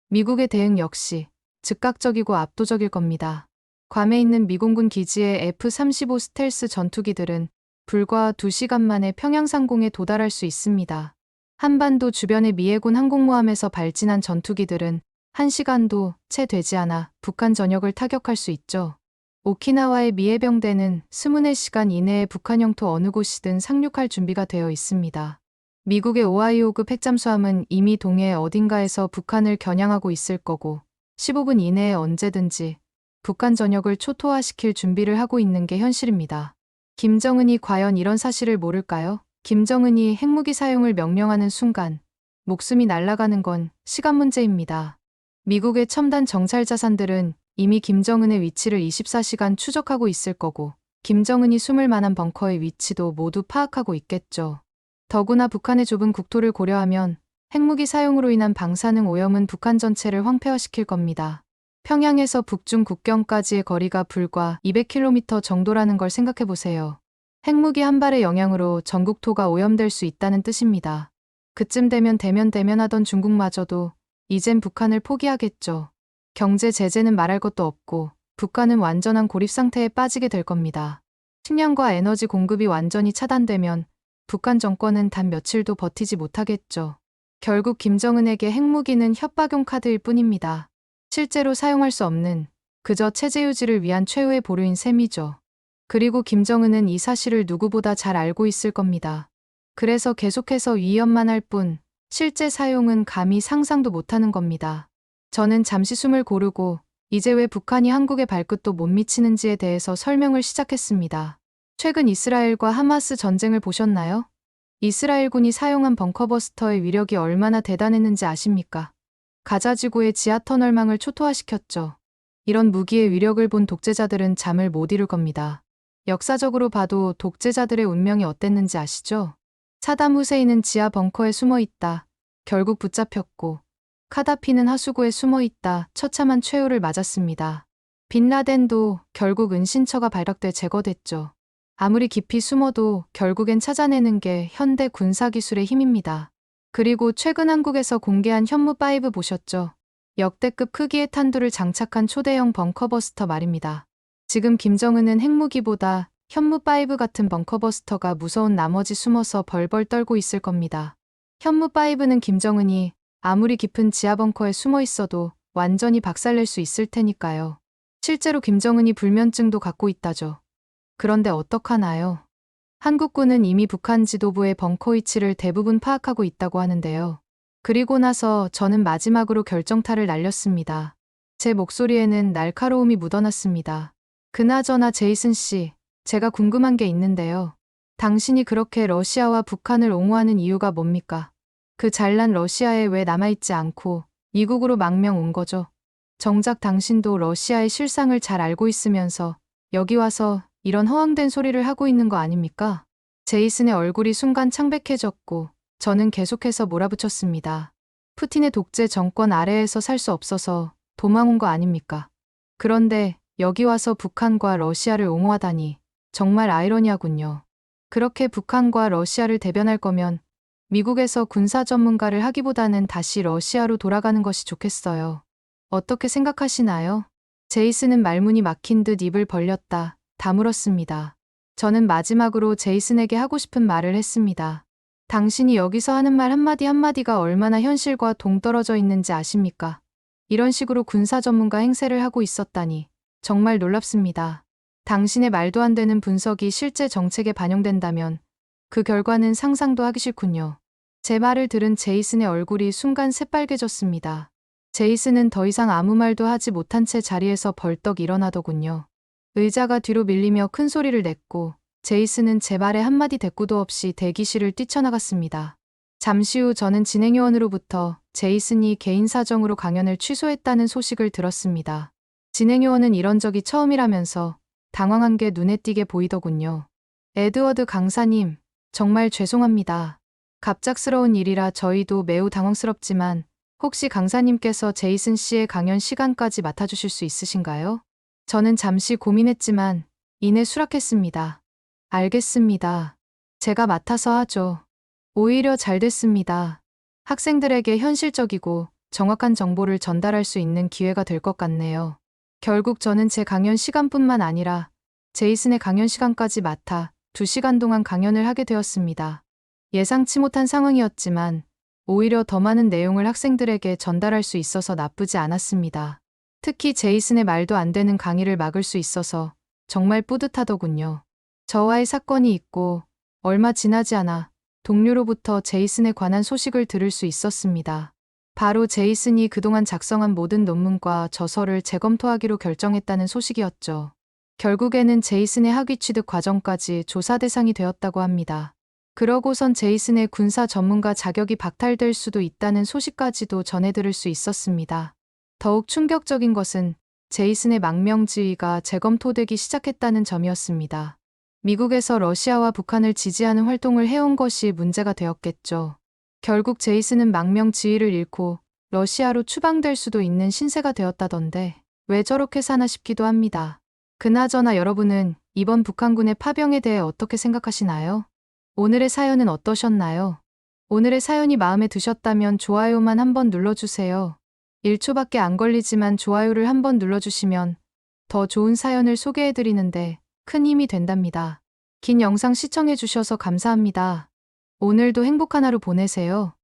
미국의 대응 역시 즉각적이고 압도적일 겁니다. 괌에 있는 미공군 기지의 F-35 스텔스 전투기들은 불과 2시간 만에 평양 상공에 도달할 수 있습니다. 한반도 주변의 미해군 항공모함에서 발진한 전투기들은 1시간도 채 되지 않아 북한 전역을 타격할 수 있죠. 오키나와의 미해병대는 24시간 이내에 북한 영토 어느 곳이든 상륙할 준비가 되어 있습니다. 미국의 오하이오급 핵잠수함은 이미 동해 어딘가에서 북한을 겨냥하고 있을 거고 15분 이내에 언제든지 북한 전역을 초토화시킬 준비를 하고 있는 게 현실입니다. 김정은이 과연 이런 사실을 모를까요? 김정은이 핵무기 사용을 명령하는 순간 목숨이 날아가는 건 시간 문제입니다. 미국의 첨단 정찰 자산들은 이미 김정은의 위치를 24시간 추적하고 있을 거고 김정은이 숨을 만한 벙커의 위치도 모두 파악하고 있겠죠. 더구나 북한의 좁은 국토를 고려하면 핵무기 사용으로 인한 방사능 오염은 북한 전체를 황폐화시킬 겁니다. 평양에서 북중 국경까지의 거리가 불과 200km 정도라는 걸 생각해 보세요. 핵무기 한 발의 영향으로 전국토가 오염될 수 있다는 뜻입니다. 그쯤 되면 대면하던 중국마저도 이젠 북한을 포기하겠죠. 경제 제재는 말할 것도 없고 북한은 완전한 고립 상태에 빠지게 될 겁니다. 식량과 에너지 공급이 완전히 차단되면 북한 정권은 단 며칠도 버티지 못하겠죠. 결국 김정은에게 핵무기는 협박용 카드일 뿐입니다. 실제로 사용할 수 없는 그저 체제 유지를 위한 최후의 보루인 셈이죠. 그리고 김정은은 이 사실을 누구보다 잘 알고 있을 겁니다. 그래서 계속해서 위협만 할 뿐 실제 사용은 감히 상상도 못하는 겁니다. 저는 잠시 숨을 고르고 이제 왜 북한이 한국에 발끝도 못 미치는지에 대해서 설명을 시작했습니다. 최근 이스라엘과 하마스 전쟁을 보셨나요? 이스라엘군이 사용한 벙커버스터의 위력이 얼마나 대단했는지 아십니까? 가자 지구의 지하터널망을 초토화시켰죠. 이런 무기의 위력을 본 독재자들은 잠을 못 이룰 겁니다. 역사적으로 봐도 독재자들의 운명이 어땠는지 아시죠? 사담 후세인은 지하 벙커에 숨어 있다. 결국 붙잡혔고, 카다피는 하수구에 숨어 있다. 처참한 최후를 맞았습니다. 빈 라덴도 결국 은신처가 발각돼 제거됐죠. 아무리 깊이 숨어도 결국엔 찾아내는 게 현대 군사기술의 힘입니다. 그리고 최근 한국에서 공개한 현무5 보셨죠? 역대급 크기의 탄두를 장착한 초대형 벙커버스터 말입니다. 지금 김정은은 핵무기보다 현무5 같은 벙커버스터가 무서운 나머지 숨어서 벌벌 떨고 있을 겁니다. 현무5는 김정은이 아무리 깊은 지하 벙커에 숨어 있어도 완전히 박살낼 수 있을 테니까요. 실제로 김정은이 불면증도 갖고 있다죠. 그런데 어떡하나요? 한국군은 이미 북한 지도부의 벙커 위치를 대부분 파악하고 있다고 하는데요. 그리고 나서 저는 마지막으로 결정타를 날렸습니다. 제 목소리에는 날카로움이 묻어났습니다. 그나저나 제이슨 씨, 제가 궁금한 게 있는데요. 당신이 그렇게 러시아와 북한을 옹호하는 이유가 뭡니까? 그 잘난 러시아에 왜 남아있지 않고 미국으로 망명 온 거죠? 정작 당신도 러시아의 실상을 잘 알고 있으면서 여기 와서 이런 허황된 소리를 하고 있는 거 아닙니까? 제이슨의 얼굴이 순간 창백해졌고 저는 계속해서 몰아붙였습니다. 푸틴의 독재 정권 아래에서 살 수 없어서 도망 온 거 아닙니까? 그런데 여기 와서 북한과 러시아를 옹호하다니 정말 아이러니하군요. 그렇게 북한과 러시아를 대변할 거면 미국에서 군사 전문가를 하기보다는 다시 러시아로 돌아가는 것이 좋겠어요. 어떻게 생각하시나요? 제이슨은 말문이 막힌 듯 입을 벌렸다. 다물었습니다. 저는 마지막으로 제이슨에게 하고 싶은 말을 했습니다. 당신이 여기서 하는 말 한마디 한마디가 얼마나 현실과 동떨어져 있는지 아십니까? 이런 식으로 군사 전문가 행세를 하고 있었다니 정말 놀랍습니다. 당신의 말도 안 되는 분석이 실제 정책에 반영된다면 그 결과는 상상도 하기 싫군요. 제 말을 들은 제이슨의 얼굴이 순간 새빨개졌습니다. 제이슨은 더 이상 아무 말도 하지 못한 채 자리에서 벌떡 일어나더군요. 의자가 뒤로 밀리며 큰 소리를 냈고 제이슨은 제 말에 한마디 대꾸도 없이 대기실을 뛰쳐나갔습니다. 잠시 후 저는 진행요원으로부터 제이슨이 개인 사정으로 강연을 취소했다는 소식을 들었습니다. 진행요원은 이런 적이 처음이라면서 당황한 게 눈에 띄게 보이더군요. 에드워드 강사님, 정말 죄송합니다. 갑작스러운 일이라 저희도 매우 당황스럽지만 혹시 강사님께서 제이슨 씨의 강연 시간까지 맡아주실 수 있으신가요? 저는 잠시 고민했지만 이내 수락했습니다. 알겠습니다. 제가 맡아서 하죠. 오히려 잘 됐습니다. 학생들에게 현실적이고 정확한 정보를 전달할 수 있는 기회가 될 것 같네요. 결국 저는 제 강연 시간뿐만 아니라 제이슨의 강연 시간까지 맡아 2시간 동안 강연을 하게 되었습니다. 예상치 못한 상황이었지만 오히려 더 많은 내용을 학생들에게 전달할 수 있어서 나쁘지 않았습니다. 특히 제이슨의 말도 안 되는 강의를 막을 수 있어서 정말 뿌듯하더군요. 저와의 사건이 있고 얼마 지나지 않아 동료로부터 제이슨에 관한 소식을 들을 수 있었습니다. 바로 제이슨이 그동안 작성한 모든 논문과 저서를 재검토하기로 결정했다는 소식이었죠. 결국에는 제이슨의 학위 취득 과정까지 조사 대상이 되었다고 합니다. 그러고선 제이슨의 군사 전문가 자격이 박탈될 수도 있다는 소식까지도 전해 들을 수 있었습니다. 더욱 충격적인 것은 제이슨의 망명지휘가 재검토되기 시작했다는 점이었습니다. 미국에서 러시아와 북한을 지지하는 활동을 해온 것이 문제가 되었겠죠. 결국 제이슨은 망명지휘를 잃고 러시아로 추방될 수도 있는 신세가 되었다던데 왜 저렇게 사나 싶기도 합니다. 그나저나 여러분은 이번 북한군의 파병에 대해 어떻게 생각하시나요? 오늘의 사연은 어떠셨나요? 오늘의 사연이 마음에 드셨다면 좋아요만 한번 눌러주세요. 1초밖에 안 걸리지만 좋아요를 한번 눌러주시면 더 좋은 사연을 소개해드리는데 큰 힘이 된답니다. 긴 영상 시청해주셔서 감사합니다. 오늘도 행복한 하루 보내세요.